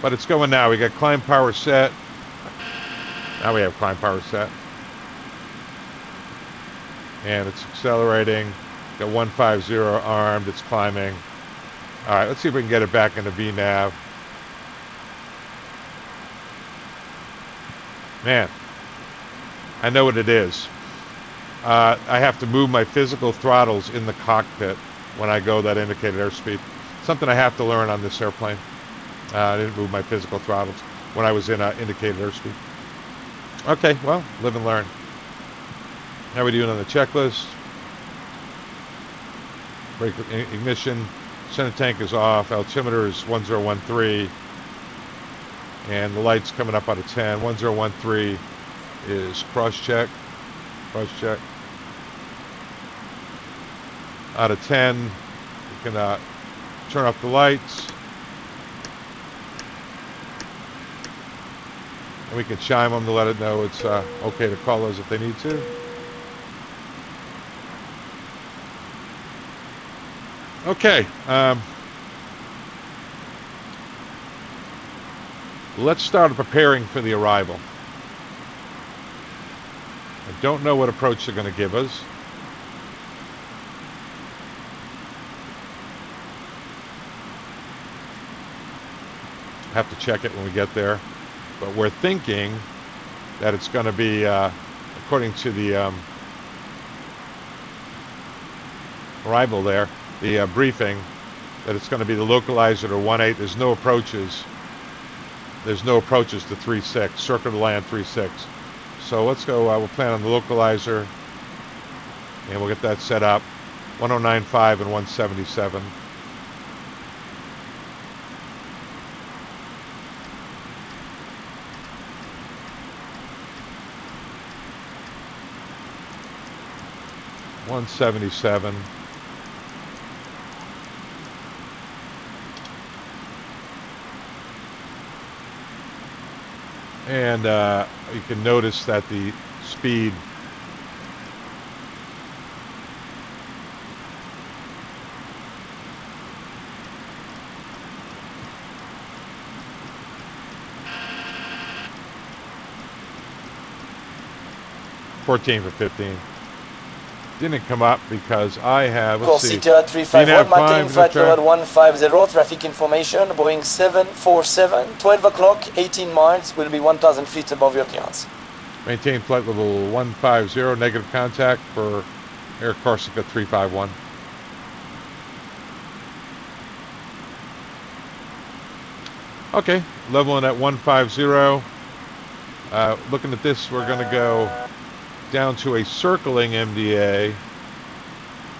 A: But it's going now. We got climb power set. Now we have climb power set. And it's accelerating. Got 150 armed. It's climbing. All right, let's see if we can get it back into VNav. Man, I know what it is. I have to move my physical throttles in the cockpit when I go that indicated airspeed. Something I have to learn on this airplane. I didn't move my physical throttles when I was in indicated airspeed. Okay, well, live and learn. How are we doing on the checklist? Brake ignition, center tank is off, altimeter is 1013, and the light's coming up out of 10. 1013 is cross check. Out of 10, you can turn off the lights. And we can chime them to let it know it's okay to call us if they need to. Okay, let's start preparing for the arrival. I don't know what approach they're going to give us. Have to check it when we get there. But we're thinking that it's going to be, according to the arrival there, the briefing, that it's going to be the localizer to 18. There's no approaches. There's no approaches to 36. Circle to land 36. So let's go. We'll plan on the localizer, and we'll get that set up. 1095 and 177. And you can notice that the speed (14 for 15) didn't come up because I have, let's see,
E: Corsica 351, maintain
A: climb,
E: flight level 150, traffic information, Boeing 747, 12 o'clock, 18 miles, will be 1,000 feet above your clearance.
A: maintain flight level 150, negative contact for Air Corsica 351. Okay, leveling at 150. Looking at this, we're going to go down to a circling MDA,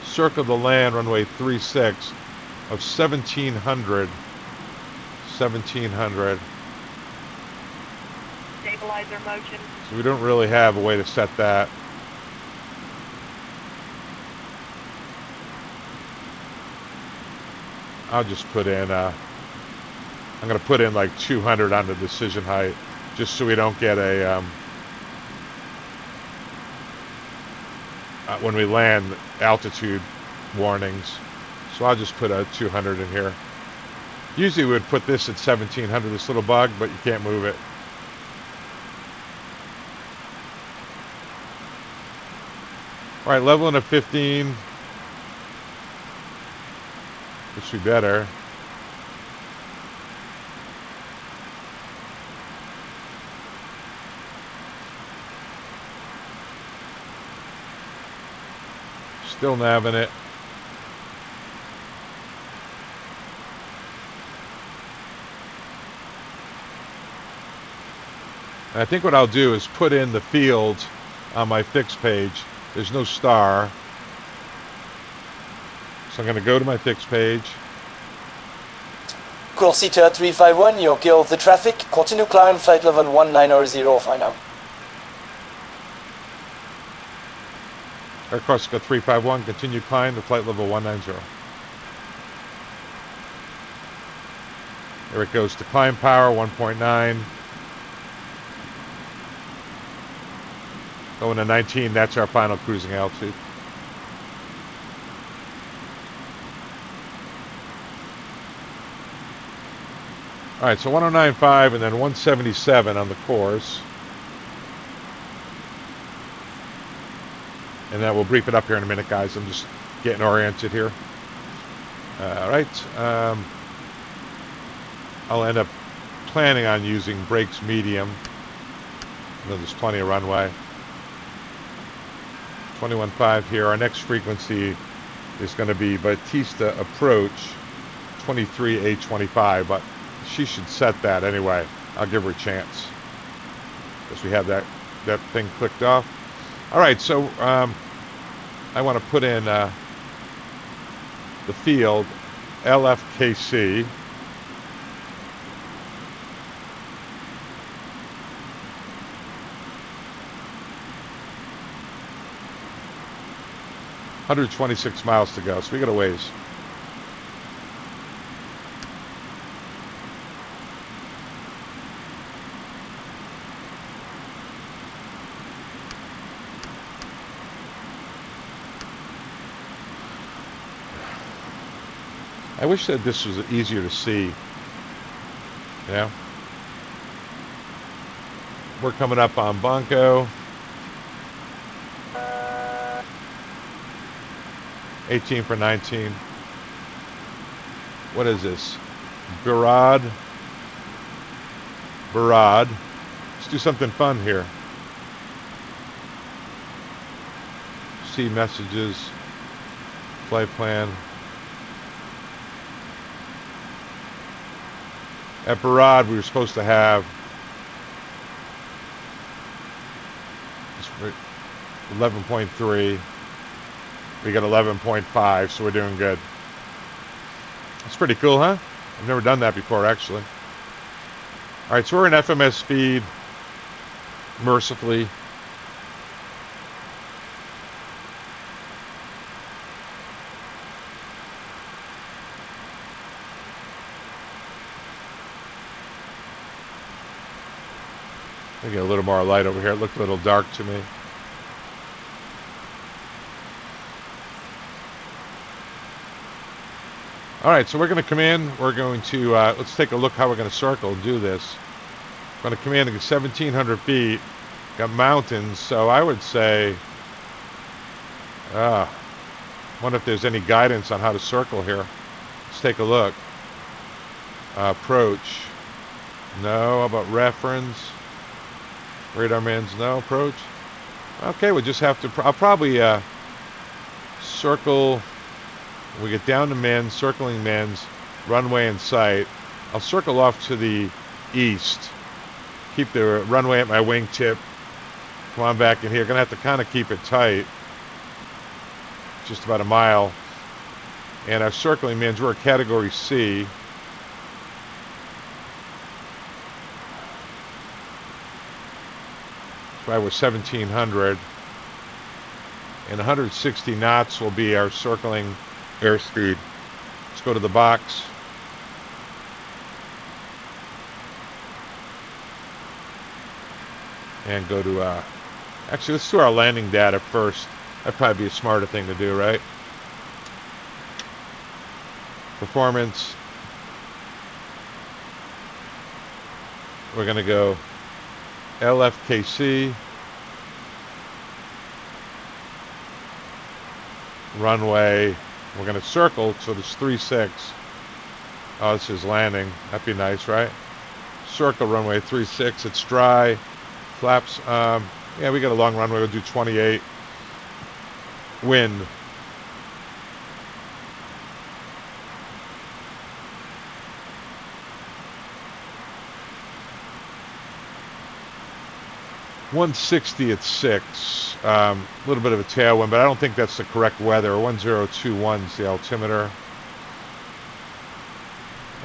A: circle the land, runway 36 of 1700. 1700.
C: Stabilizer motion.
A: So we don't really have a way to set that. I'll just put in, I'm going to put in like 200 on the decision height, just so we don't get a, when we land, altitude warnings. So I'll just put a 200 in here. Usually we would put this at 1700, this little bug, but you can't move it. All right, leveling at 15. This should be better. Still nabbing it. And I think what I'll do is put in the fields on my fix page. There's no star. So I'm going to go to my fix page.
E: Corsica 351, you're clear of the traffic. Continue climb flight level 1900 final.
A: Air Corsica 351, continue climb to flight level 190. There it goes to climb power 1.9. Going to 19, that's our final cruising altitude. All right, so 109.5 and then 177 on the course. And then we'll brief it up here in a minute, guys. I'm just getting oriented here. All right. I'll end up planning on using brakes medium. I know there's plenty of runway. 21.5 here. Our next frequency is going to be Batista Approach 23A25, but she should set that anyway. I'll give her a chance because we have that thing clicked off. All right, so I want to put in the field LFKC. $126 miles to go, so we got a ways. I wish that this was easier to see. You know? We're coming up on Banco. 18 for 19. What is this? Barad. Let's do something fun here. See messages. Flight plan. At Barad, we were supposed to have 11.3. We got 11.5, so we're doing good. That's pretty cool, huh? I've never done that before, actually. All right, so we're in FMS speed, mercifully. I get a little more light over here. It looked a little dark to me. All right, so we're going to come in. We're going to, let's take a look how we're going to circle and do this. We're going to come in and get 1,700 feet. Got mountains, so I would say, wonder if there's any guidance on how to circle here. Let's take a look. Approach. No. How about reference? Radar mans, no. Approach. Okay, we'll just have to, I'll probably circle. We get down to men, circling men's, runway in sight. I'll circle off to the east. Keep the runway at my wingtip. Come on back in here. Gonna have to kind of keep it tight. Just about a mile. And our circling men's, we're a category C. That's why we're 1,700. And 160 knots will be our circling airspeed. Let's go to the box. And go to, actually, let's do our landing data first. That'd probably be a smarter thing to do, right? Performance. We're going to go LFKC. Runway. We're going to circle, so there's 36. Oh, this is landing. That'd be nice, right? Circle runway 36. It's dry. Flaps. Yeah, we got a long runway. We'll do 28. Wind. (160) at 6. A little bit of a tailwind, but I don't think that's the correct weather. 1021 is the altimeter.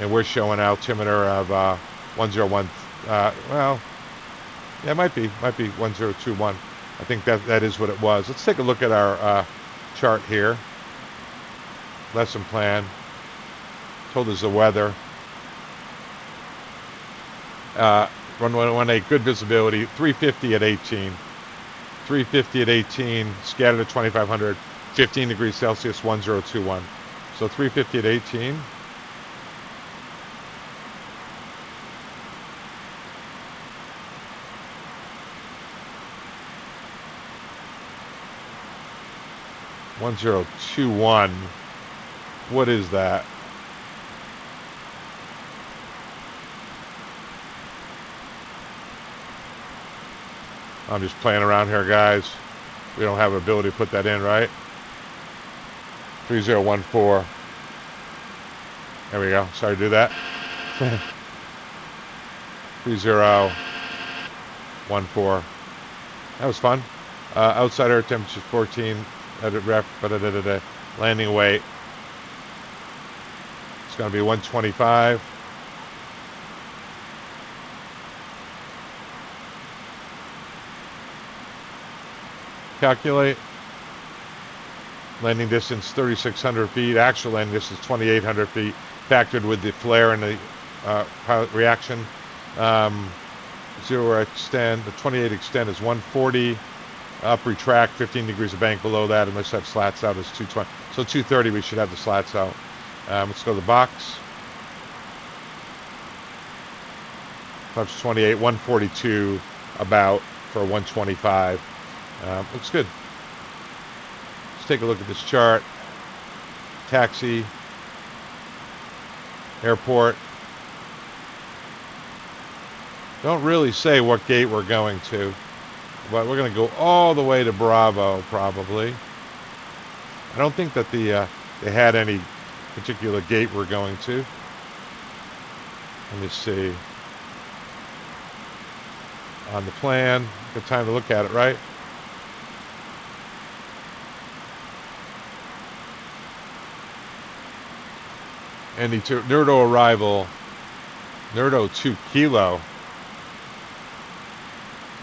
A: And we're showing altimeter of 101. Well, yeah, it might be 1021. I think that is what it was. Let's take a look at our chart here. Lesson plan. Told us the weather. Runway 18, good visibility. 350 at 18. 350 at 18. Scattered at 2,500. 15 degrees Celsius. 1021. So 350 at 18. (1021). What is that? I'm just playing around here, guys. We don't have the ability to put that in, right? 3014. There we go. Sorry to do that. 3014. That was fun. Outside air temperature 14. Edit ref. Landing weight. It's going to be 125. Calculate. Landing distance 3,600 feet. Actual landing distance 2,800 feet. Factored with the flare and the pilot reaction. 0 extend. The 28 extend is 140. Up retract 15 degrees of bank below that, unless that slats out is 220. So 230 we should have the slats out. Let's go to the box. Touch 28, 142 about for 125. Looks good. Let's take a look at this chart. Taxi. Airport. Don't really say what gate we're going to. But we're going to go all the way to Bravo, probably. I don't think that they had any particular gate we're going to. Let me see. On the plan. Good time to look at it, right? MD-82 Nerdo arrival. Nerdo 2 Kilo.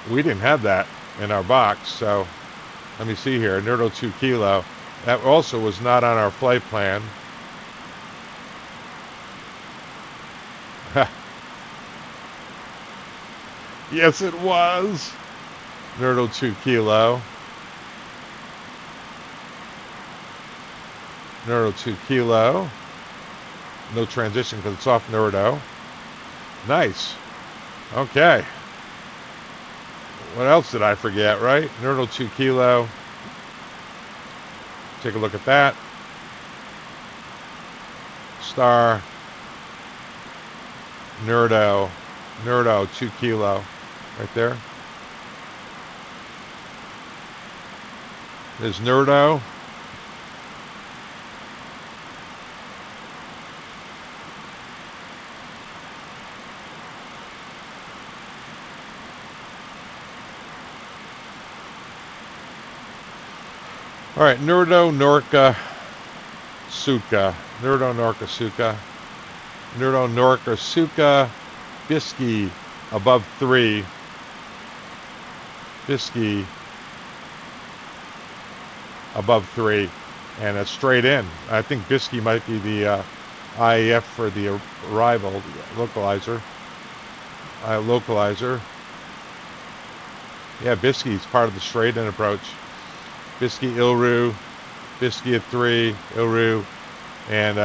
A: We didn't have that in our box, so let me see here. Nerdo 2 Kilo. That also was not on our flight plan. Yes, it was. Nerdo 2 Kilo. Nerdo 2 Kilo. No transition because it's off Nerdo. Nice. Okay. What else did I forget, right? Nerdo 2 Kilo. Take a look at that. Star. Nerdo 2 Kilo. Right there. There's Nerdo. All right, Nerdo, Norca, Suka. Nerdo, Norca, Suka. Nerdo, Norca, Suka. Bisky above 3. Bisky above 3. And it's straight in. I think Bisky might be the IAF for the arrival, localizer. Localizer. Yeah, Bisky is part of the straight in approach. Bisky, Ilru, Bisky at 3, Ilru, and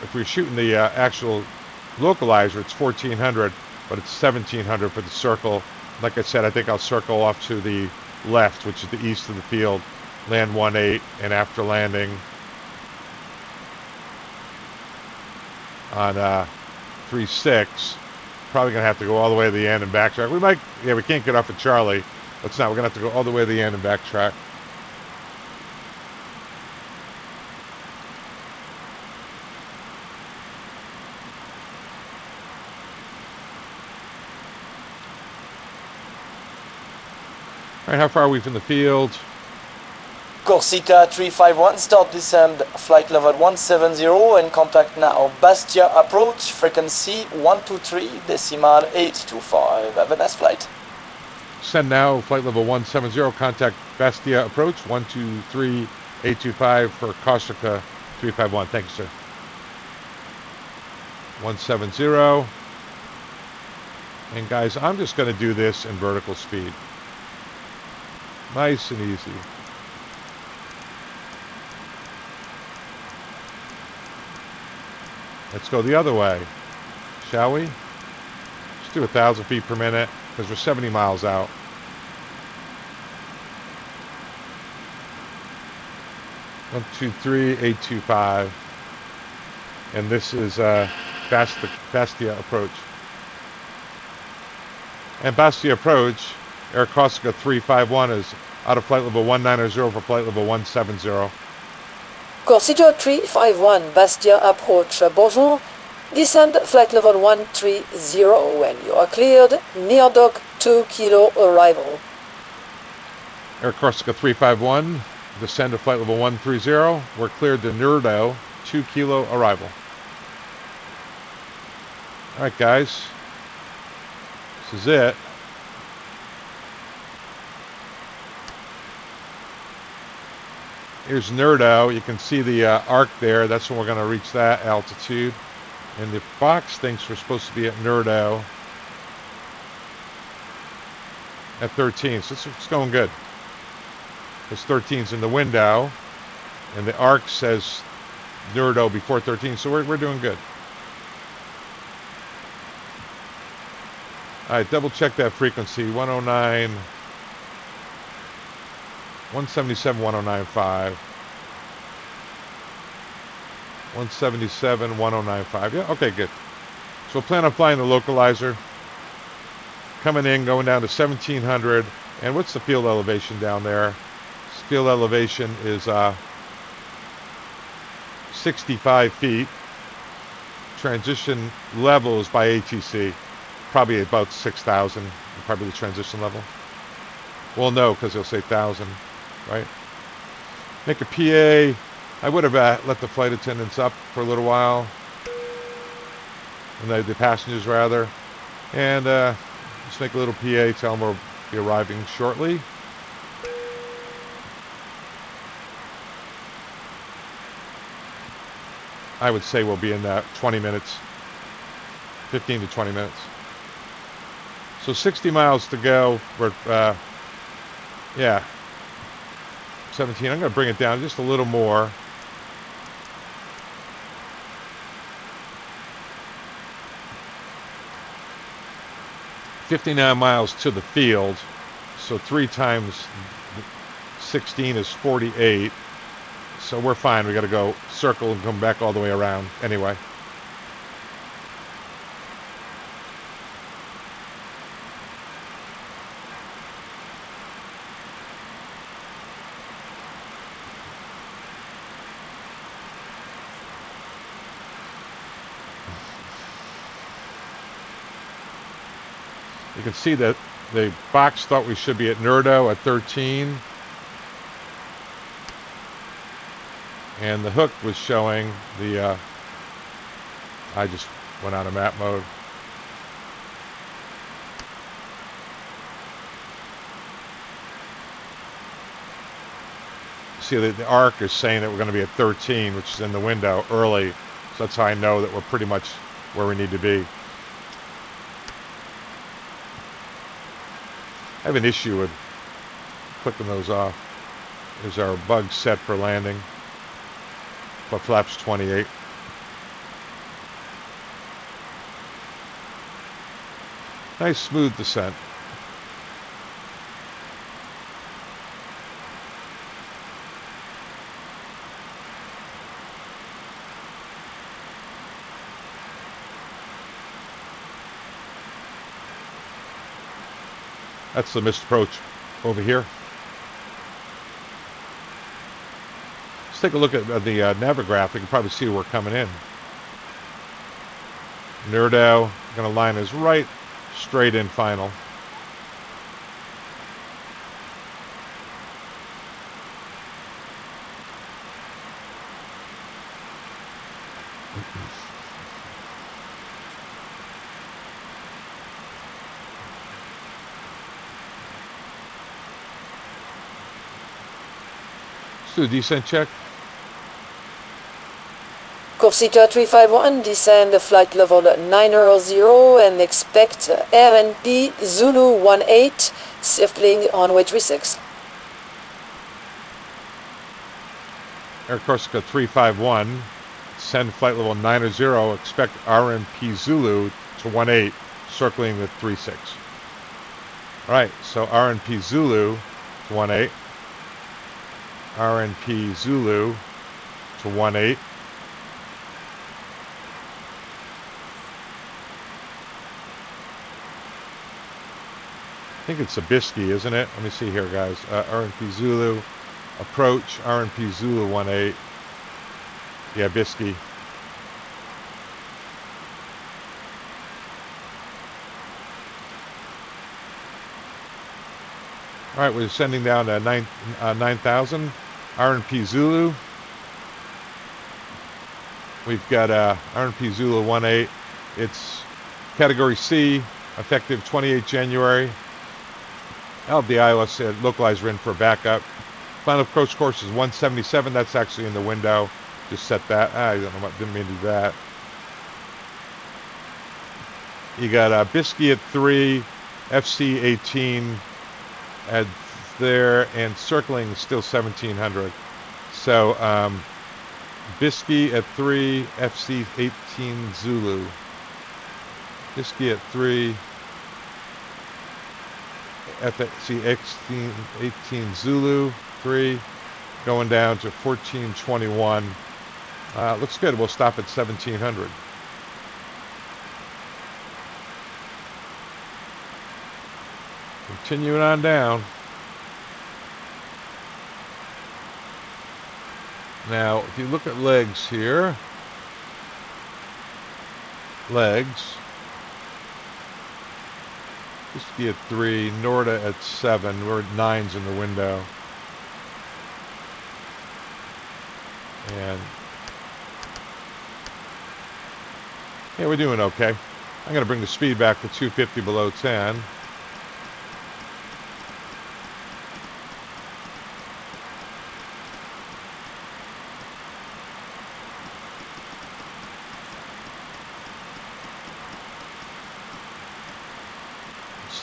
A: if we're shooting the actual localizer, it's 1400, but it's 1700 for the circle. Like I said, I think I'll circle off to the left, which is the east of the field, land 18, and after landing on 36, probably gonna have to go all the way to the end and backtrack. We might, yeah, we can't get off at Charlie. Let's not. We're gonna have to go all the way to the end and backtrack. All right, how far are we from the field?
E: Corsica 351, start descend, flight level 170 and contact now. Bastia approach, frequency 123 decimal 825. Have a nice flight.
A: Send now, flight level 170, contact Bastia approach 123 825 for Corsica 351. Thank you, sir. 170. And guys, I'm just going to do this in vertical speed. Nice and easy. Let's go the other way, shall we? Let's do 1,000 feet per minute because we're 70 miles out. One, two, three, 825. And this is Bastia approach. And Bastia approach, Air Corsica 351 is out of flight level 190 for flight level 170.
F: Corsica 351, Bastia approach. Bonjour. Descend flight level 130 when you are cleared. Near dock 2 Kilo arrival.
A: Air Corsica 351, descend to flight level 130. We're cleared to Nerdo, 2 Kilo arrival. All right, guys. This is it. Here's Nerdo. You can see the arc there. That's when we're going to reach that altitude. And the box thinks we're supposed to be at Nerdo at 13. So it's going good. Because 13's in the window. And the arc says Nerdo before 13. So we're doing good. All right, double check that frequency. 109. 177, 109.5. 177, 109.5. Yeah, okay, good. So we'll plan on flying the localizer. Coming in, going down to 1700. And what's the field elevation down there? Field elevation is 65 feet. Transition level is by ATC. Probably about 6,000. Probably the transition level. Well, no, because they'll say 1,000. Right? Make a PA. I would have let the flight attendants up for a little while. And the passengers, rather. And just make a little PA. Tell them we'll be arriving shortly. I would say we'll be in 20 minutes. 15 to 20 minutes. So 60 miles to go. We're yeah, 17. I'm going to bring it down just a little more. $59 miles to the field. So 3 times 16 is 48. So we're fine. We got to go circle and come back all the way around anyway. You can see that the box thought we should be at Nerdo at 13. And the hook was showing the, I just went out of map mode. See, the arc is saying that we're going to be at 13, which is in the window early. So that's how I know that we're pretty much where we need to be. I have an issue with clicking those off. Is our bug set for landing? For flaps 28. Nice smooth descent. That's the missed approach over here. Let's take a look at the Navigraph. You can probably see we're coming in. Nerdo, going to line us right straight in final. Let's do a descent check.
F: Corsica 351, descend the flight level 900 and expect RNP Zulu 18, circling on way 36.
A: Air Corsica 351, send flight level 90, expect RNP Zulu to 18, circling the 36. Alright, so RNP Zulu to 18. RNP Zulu to 18. I think it's Sabisky, isn't it? Let me see here, guys. RNP Zulu, approach, RNP Zulu 18. Yeah, Bisky. All right, we're sending down to 9,000. RNP Zulu. We've got RNP Zulu 18. It's category C, effective 28 January. I'll have the ILS localizer in for backup. Final approach course is 177. That's actually in the window. Just set that. I don't know what, didn't mean to do that. You got Bisky at 3, FC 18 at there, and circling is still 1700. So Bisky at 3, FC 18 Zulu. Bisky at 3. FSC 18 Zulu 3, going down to 1421. Looks good. We'll stop at 1700. Continuing on down. Now, if you look at legs here, legs. Bisky at 3, Norda at 7. We're at 9s in the window. And yeah, we're doing okay. I'm going to bring the speed back to 250 below 10.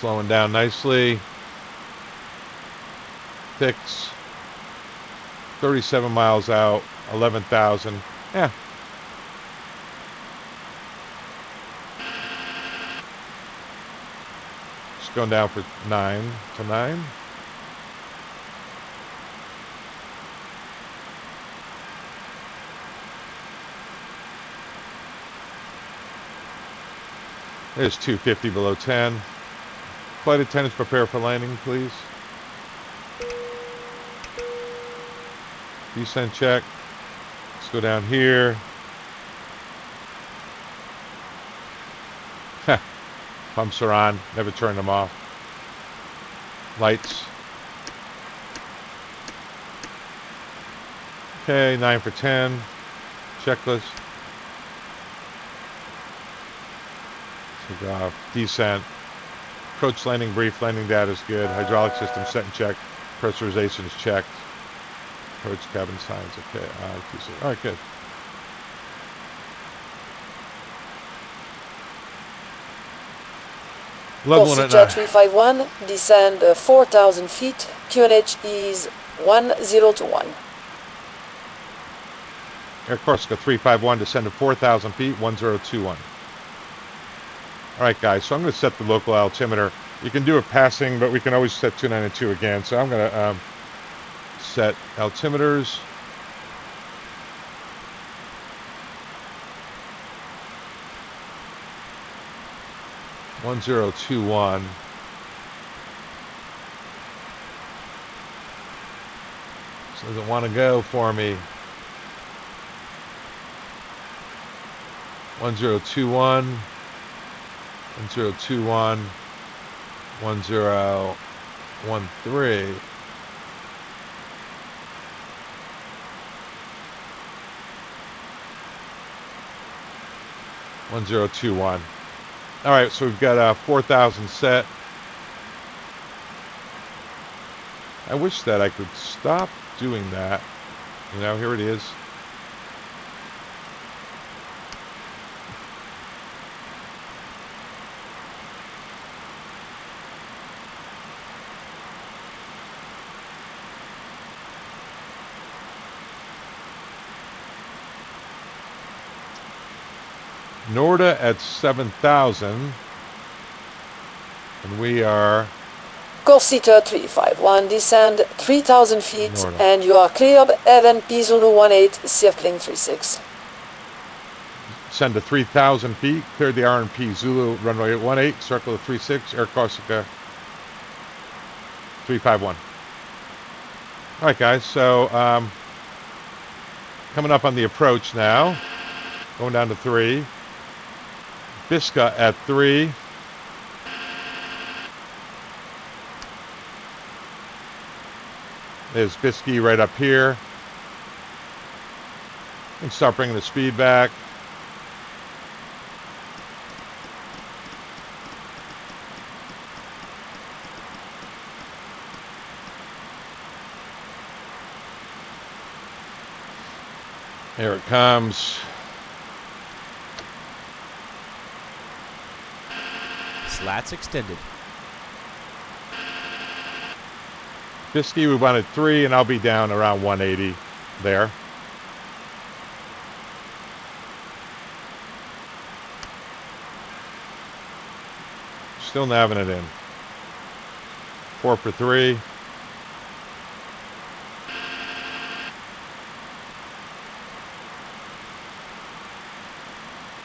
A: Slowing down nicely. Fix. 37 miles out. 11,000. Yeah. Just going down for 9 to 9. There's 250 below 10. Flight attendants, prepare for landing, please. Descent check. Let's go down here. Pumps are on. Never turn them off. Lights. Okay, 9 for 10. Checklist. Take off. Descent. Approach landing brief. Landing data is good. Hydraulic system set and checked. Pressurization is checked. Approach cabin signs. Okay. All right, good. Leveling at 9.
F: 351, descend 4,000 feet. QNH is 1021.
A: Air Corsica 351, descend to 4,000 feet, 1021. Alright guys, so I'm going to set the local altimeter. You can do it passing, but we can always set 292 again. So I'm going to set altimeters. (1021). This doesn't want to go for me. 1021. 1021. 1013. (1021). All right, so we've got 4,000 set. I wish that I could stop doing that. You know, here it is. Norda at 7,000, and we are
F: Corsica 351, descend 3,000 feet,
A: Norda.
F: and you are cleared. LNP Zulu 18, circling 36.
A: send to 3,000 feet, cleared the RNP Zulu runway at 18, circle of 36, Air Corsica 351. All right, guys, so coming up on the approach now, going down to 3. Bisca at 3. There's Bisky right up here. And start bringing the speed back. Here it comes.
H: Slats extended.
A: Bisky, we wanted 3, and I'll be down around 180 there. Still navving it in. 4 for 3.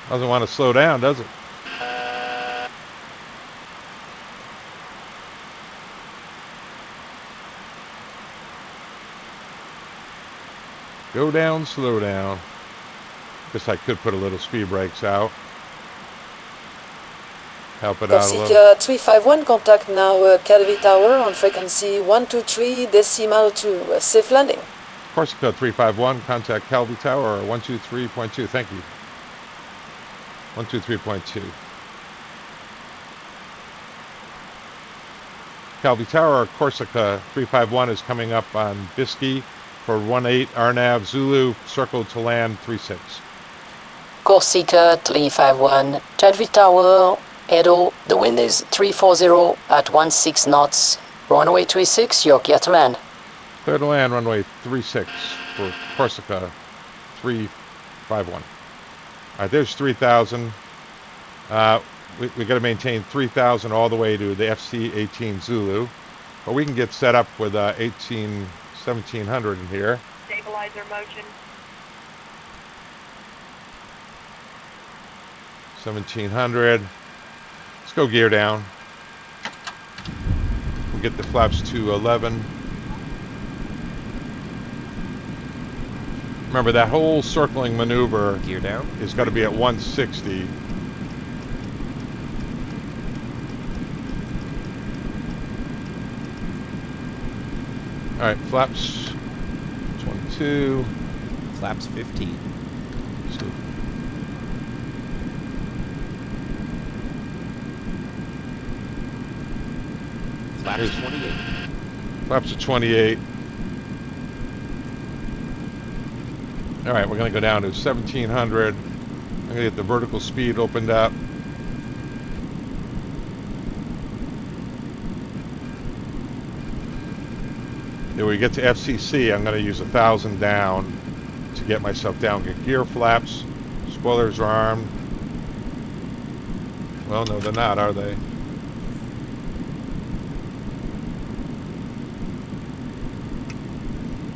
A: Doesn't want to slow down, does it? Go down, slow down. Guess I could put a little speed brakes out. Help it out a little.
F: Corsica 351, contact now Calvi Tower on frequency 123.2. Safe landing.
A: Corsica 351, contact Calvi Tower 123.2. Thank you. 123.2. Calvi Tower, Corsica 351 is coming up on Bisky for 18 RNAV Zulu, circle to land 36.
F: Corsica 351, Calvi Tower Edo, the wind is 340 at 16 knots. Runway 36, you're clear to land.
A: Clear to land, runway 36 for Corsica 351. All right, there's 3,000. We got to maintain 3,000 all the way to the FC-18 Zulu. But we can get set up with 1700 in here.
C: Stabilizer motion.
A: 1700. Let's go gear down. We'll get the flaps to 11. Remember, that whole circling maneuver
H: Gear down.
A: is going to be at 160. All right, flaps 22.
H: Flaps 15.
A: So
H: Flaps 28.
A: flaps are 28. All right, we're going to go down to 1700. I'm going to get the vertical speed opened up. Then when we get to FCC, I'm going to use 1,000 down to get myself down. Get gear flaps. Spoilers are armed. Well, no, they're not, are they?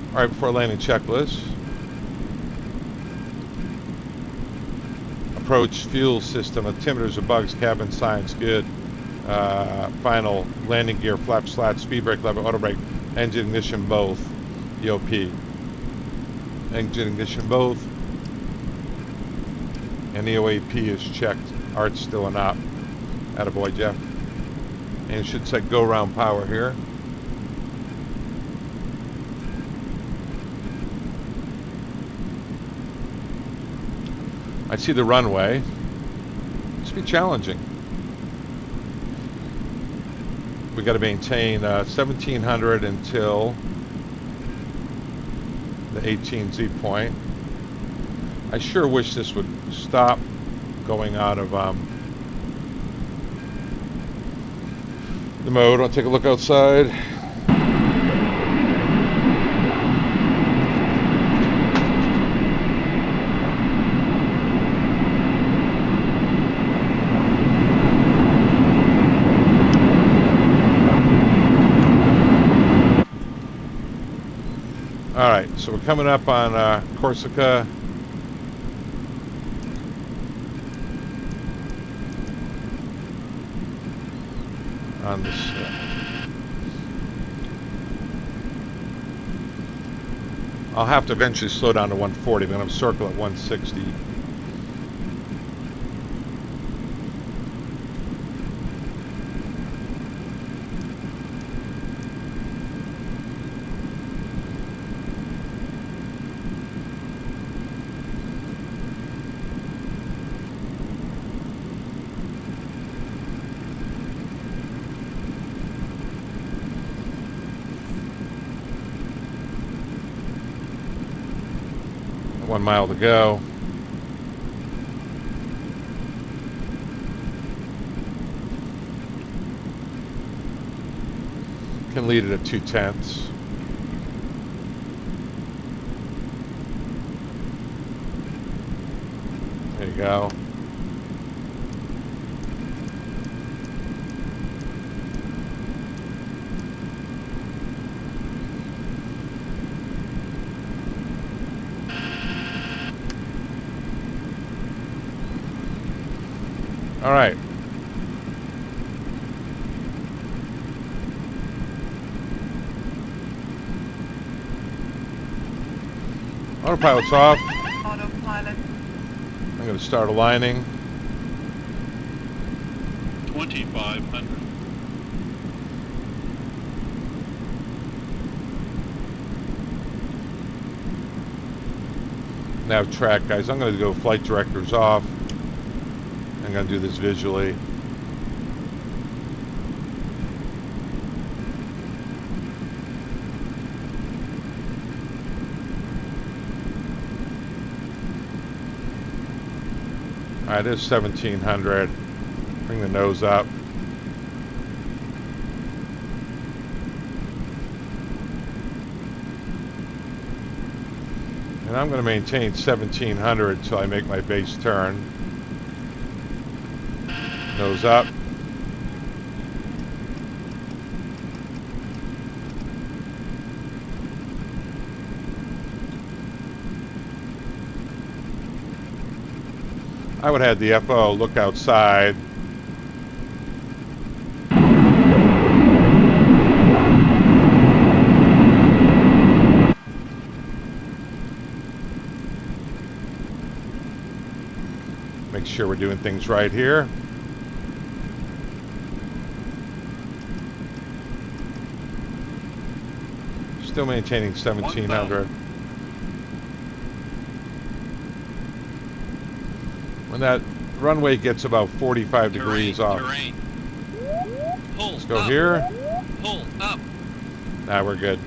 A: All right, before landing checklist. Approach, fuel system, altimeters of bugs, cabin signs, good. Final, landing gear, flap, slat, speed brake lever, auto brake, engine ignition both, EOP. Engine ignition both. And the OAP is checked. Art's still an op. Attaboy, Jeff. And it should say go round power here. I see the runway. This will be challenging. We got to maintain 1700 until the 18Z point. I sure wish this would stop going out of the mode. I'll take a look outside. All right, so we're coming up on Corsica. On this, I'll have to eventually slow down to 140. I'm going to circle at 160. One mile to go. Can lead it at 2/10. There you go. All right. Autopilot's off.
C: Autopilot.
A: I'm going to start aligning.
I: 2500.
A: Nav track, guys. I'm going to go flight directors off. I'm going to do this visually. All right, it's 1700. Bring the nose up. And I'm going to maintain 1700 until I make my base turn. Nose up. I would have the FO look outside. Make sure we're doing things right here. Still maintaining 1700. When that runway gets about 45 degrees off. Let's go here.
I: Pull up.
A: Nah, we're good.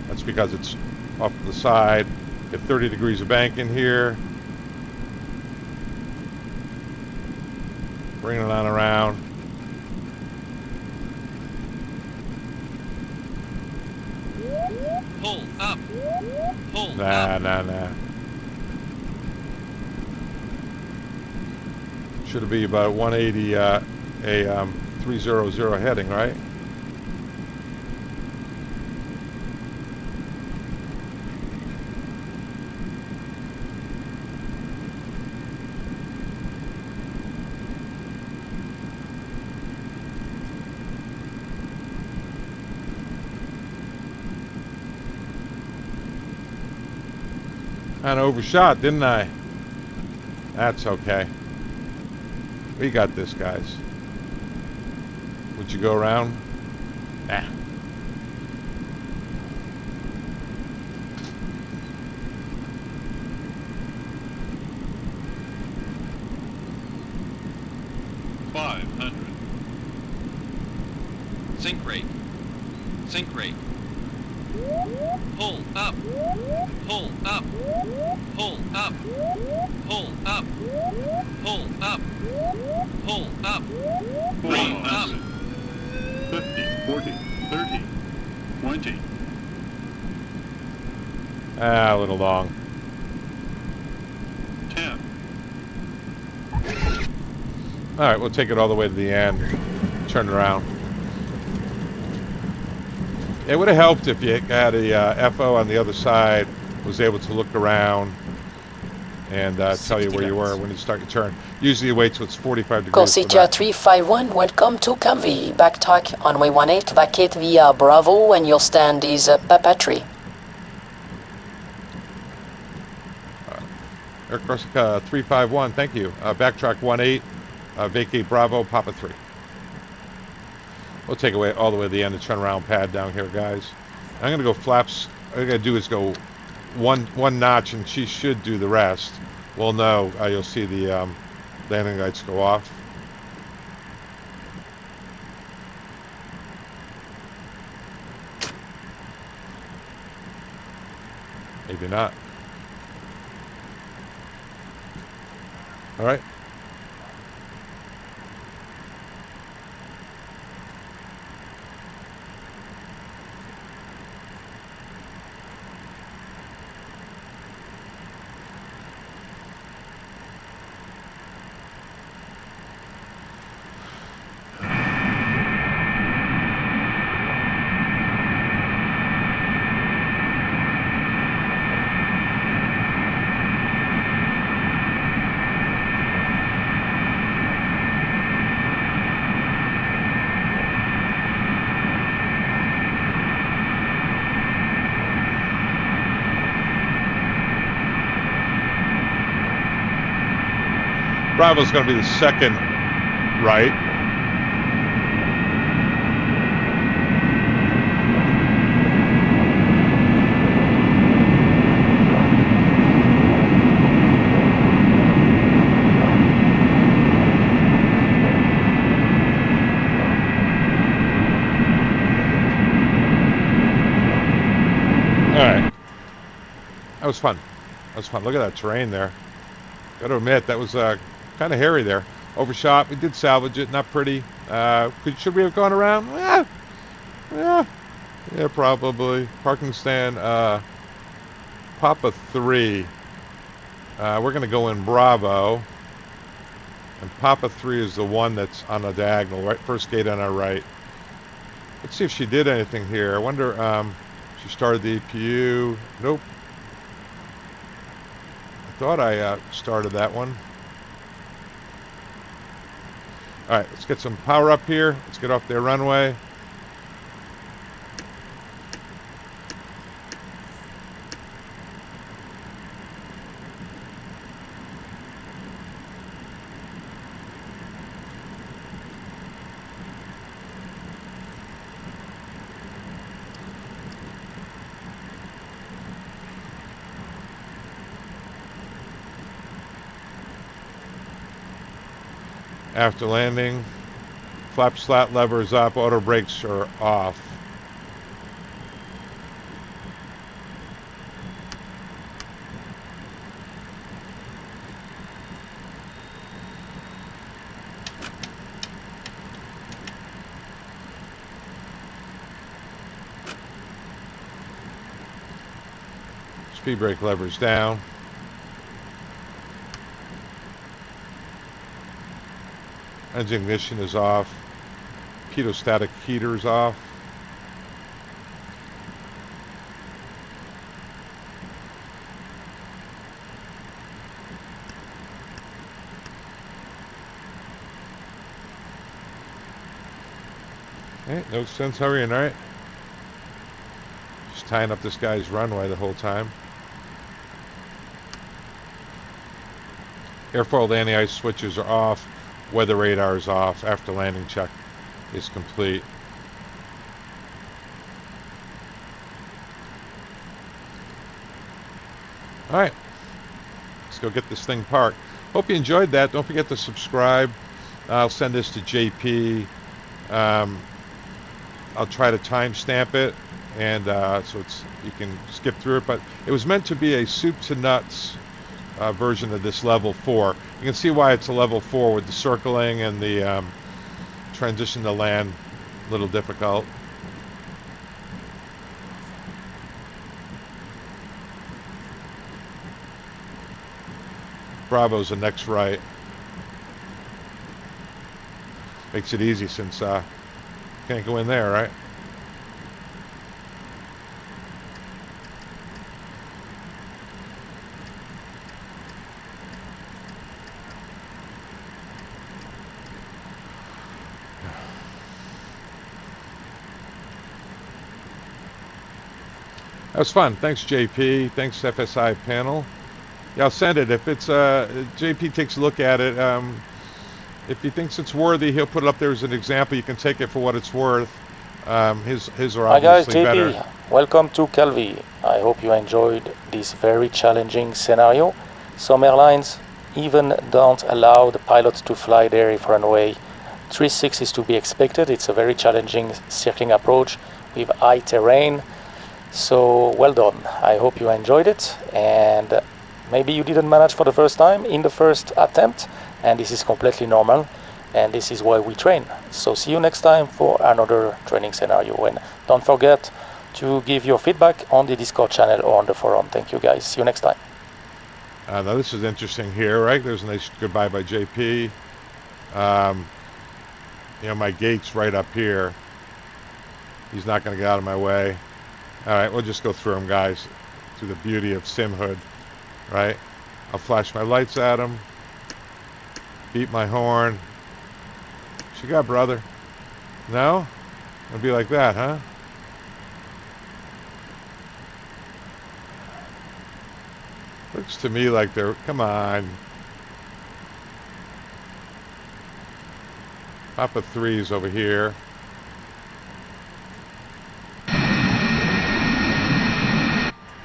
A: That's because it's off to the side. Get 30 degrees of bank in here. Bring it on around.
I: Pull up. Pull
A: Nah,
I: up.
A: nah. Should be about 180, a 300 heading, right? Kind of overshot, didn't I? That's okay. We got this, guys. Would you go around? Nah.
I: Sink rate. Sink rate. Pull up. Pull up. Pull up. Pull up. Pull up. Pull up. Pull up.
J: 50, 40, 30, 20.
A: Ah, a little long.
J: 10.
A: All right, we'll take it all the way to the end. Turn around. It would have helped if you had a FO on the other side, was able to look around and tell you where you were when you start your turn. Usually it waits till it's 45 degrees.
F: Corsica 351, welcome to Convey. Backtrack on way 18, vacate via Bravo, and your stand is Papa 3.
A: Air Corsica 351, thank you. Backtrack 18, vacate Bravo, Papa 3. We'll take away all the way to the end and turn around pad down here, guys. I'm going to go flaps. All I'm going to do is go one notch, and she should do the rest. Well, no, you'll see the landing lights go off. Maybe not. All right. Bravo's going to be the second right. All right. That was fun. That was fun. Look at that terrain there. Got to admit, that was kind of hairy there. Overshot. We did salvage it. Not pretty. Should we have gone around? Yeah, probably. Parking stand. Papa 3. We're going to go in Bravo. And Papa 3 is the one that's on the diagonal, right? First gate on our right. Let's see if she did anything here. I wonder, she started the EPU. Nope. I thought I started that one. All right, let's get some power up here. Let's get off their runway. After landing, flap slat lever is up, auto brakes are off. Speed brake lever's down. Engine ignition is off. Pitot-static heater is off. Okay, no sense hurrying, right? Just tying up this guy's runway the whole time. Airfoil anti-ice switches are off. Weather radar is off. After landing check is complete. All right, let's go get this thing parked. Hope you enjoyed that. Don't forget to subscribe. I'll send this to JP. I'll try to timestamp it, and so you can skip through it. But it was meant to be a soup to nuts version of this level 4. You can see why it's a level 4 with the circling and the transition to land a little difficult. Bravo's the next right. Makes it easy since can't go in there, right? That was fun. Thanks, JP. Thanks, FSiPanel. Yeah, I'll send it. If it's JP takes a look at it, if he thinks it's worthy, he'll put it up there as an example. You can take it for what it's worth. His are
E: Hi guys,
A: obviously
E: JP.
A: better.
E: Welcome to Calvi. I hope you enjoyed this very challenging scenario. Some airlines even don't allow the pilots to fly there if runway 36 is to be expected. It's a very challenging circling approach with high terrain. So well done. I hope you enjoyed it, and maybe you didn't manage for the first time in the first attempt, and this is completely normal, and this is why we train. So see you next time for another training scenario, and don't forget to give your feedback on the Discord channel or on the forum. Thank you guys. See you next time.
A: Now this is interesting here, right? There's a nice goodbye by JP. You know, my gate's right up here. He's not going to get out of my way. All right, we'll just go through them, guys, through the beauty of simhood, right? I'll flash my lights at him, beat my horn. What you got, brother? No? It'll be like that, huh? Looks to me like they're, come on. Papa 3's over here.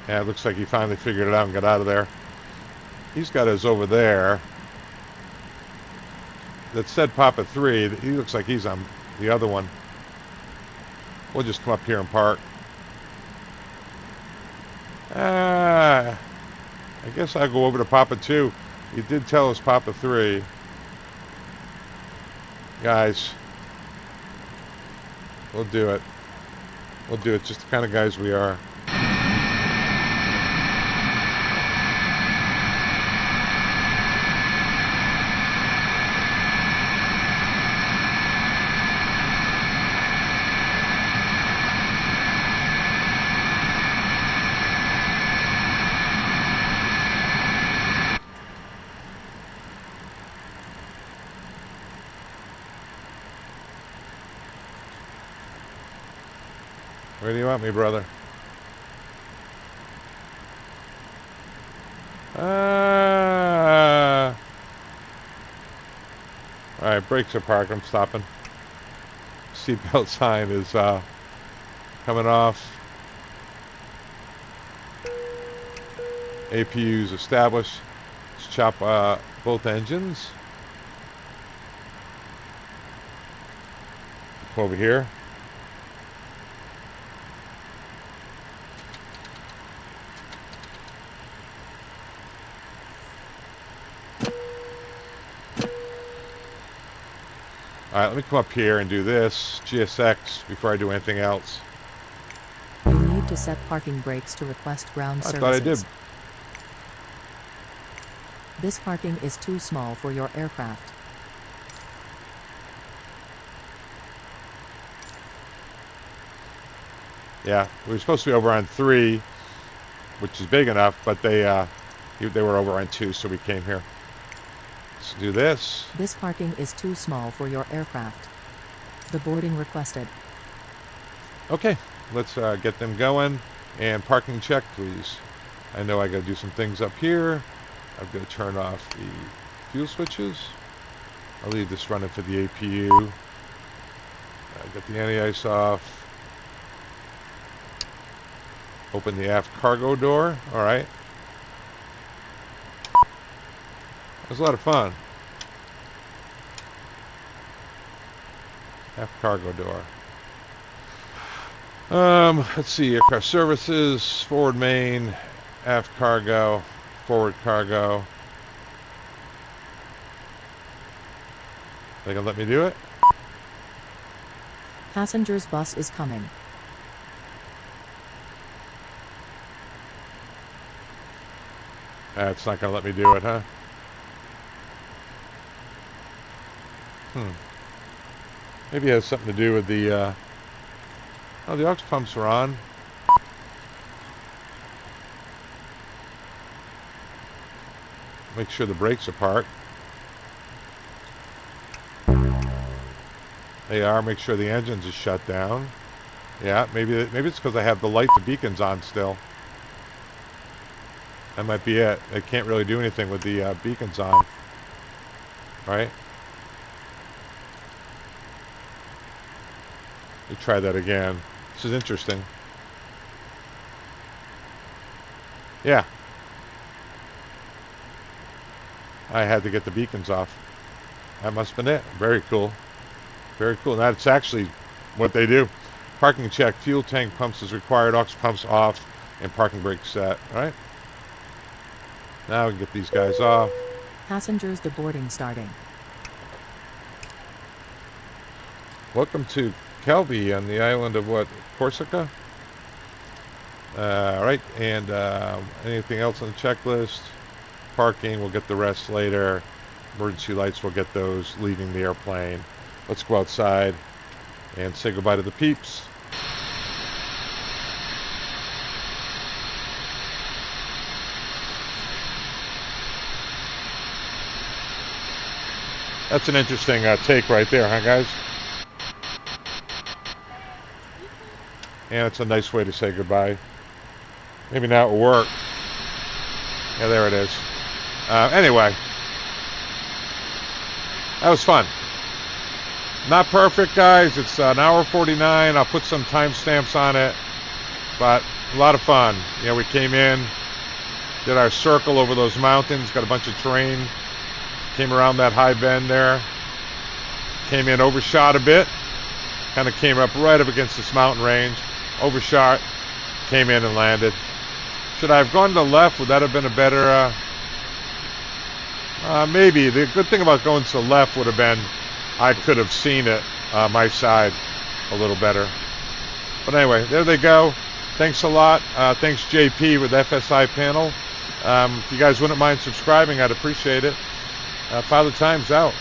A: Yeah, it looks like he finally figured it out and got out of there. He's got his over there. That said Papa 3. He looks like he's on the other one. We'll just come up here and park. I guess I'll go over to Papa 2. He did tell us Papa 3. Guys, we'll do it. We'll do it. Just the kind of guys we are. Where do you want me, brother? Alright, brakes are parked. I'm stopping. Seatbelt sign is coming off. APU's established. Let's chop both engines. Come over here. Alright, let me come up here and do this, GSX, before I do anything else.
B: You need to set parking brakes to request ground services.
A: I thought I did.
B: This parking is too small for your aircraft.
A: Yeah, we were supposed to be over on 3, which is big enough, but they were over on 2, so we came here. Let's do this.
B: This parking is too small for your aircraft. The boarding requested.
A: Okay, let's get them going. And parking check, please. I know I got to do some things up here. I've got to turn off the fuel switches. I'll leave this running for the APU. Get the anti-ice off. Open the aft cargo door. All right. It was a lot of fun. Aft cargo door. Let's see. Aircraft services, forward main, aft cargo, forward cargo. They gonna let me do it?
B: Passengers bus is coming.
A: It's not gonna let me do it, huh? Maybe it has something to do with the, oh, the aux pumps are on. Make sure the brakes are parked. They are. Make sure the engines are shut down. Yeah, maybe it's because I have the light, the beacons on still. That might be it. I can't really do anything with the beacons on. Right? Let me try that again. This is interesting. Yeah. I had to get the beacons off. That must have been it. Very cool. Very cool. And that's actually what they do. Parking check. Fuel tank pumps is required. Aux pumps off. And parking brakes set. All right. Now we can get these guys off.
B: Passengers deboarding starting.
A: Welcome to Calvi on the island of what? Corsica? Alright, and anything else on the checklist? Parking, we'll get the rest later. Emergency lights, we'll get those leaving the airplane. Let's go outside and say goodbye to the peeps. That's an interesting take right there, huh, guys? And it's a nice way to say goodbye. Maybe now it will work. Yeah, there it is. Anyway. That was fun. Not perfect, guys. It's an hour 49. I'll put some timestamps on it. But a lot of fun. You know, we came in, did our circle over those mountains, got a bunch of terrain. Came around that high bend there. Came in, overshot a bit. Kind of came up right up against this mountain range. Overshot. Came in and landed. Should I have gone to the left? Would that have been a better... maybe. The good thing about going to the left would have been I could have seen it, my side, a little better. But anyway, there they go. Thanks a lot. Thanks JP with FSiPanel. If you guys wouldn't mind subscribing, I'd appreciate it. Father Time's out.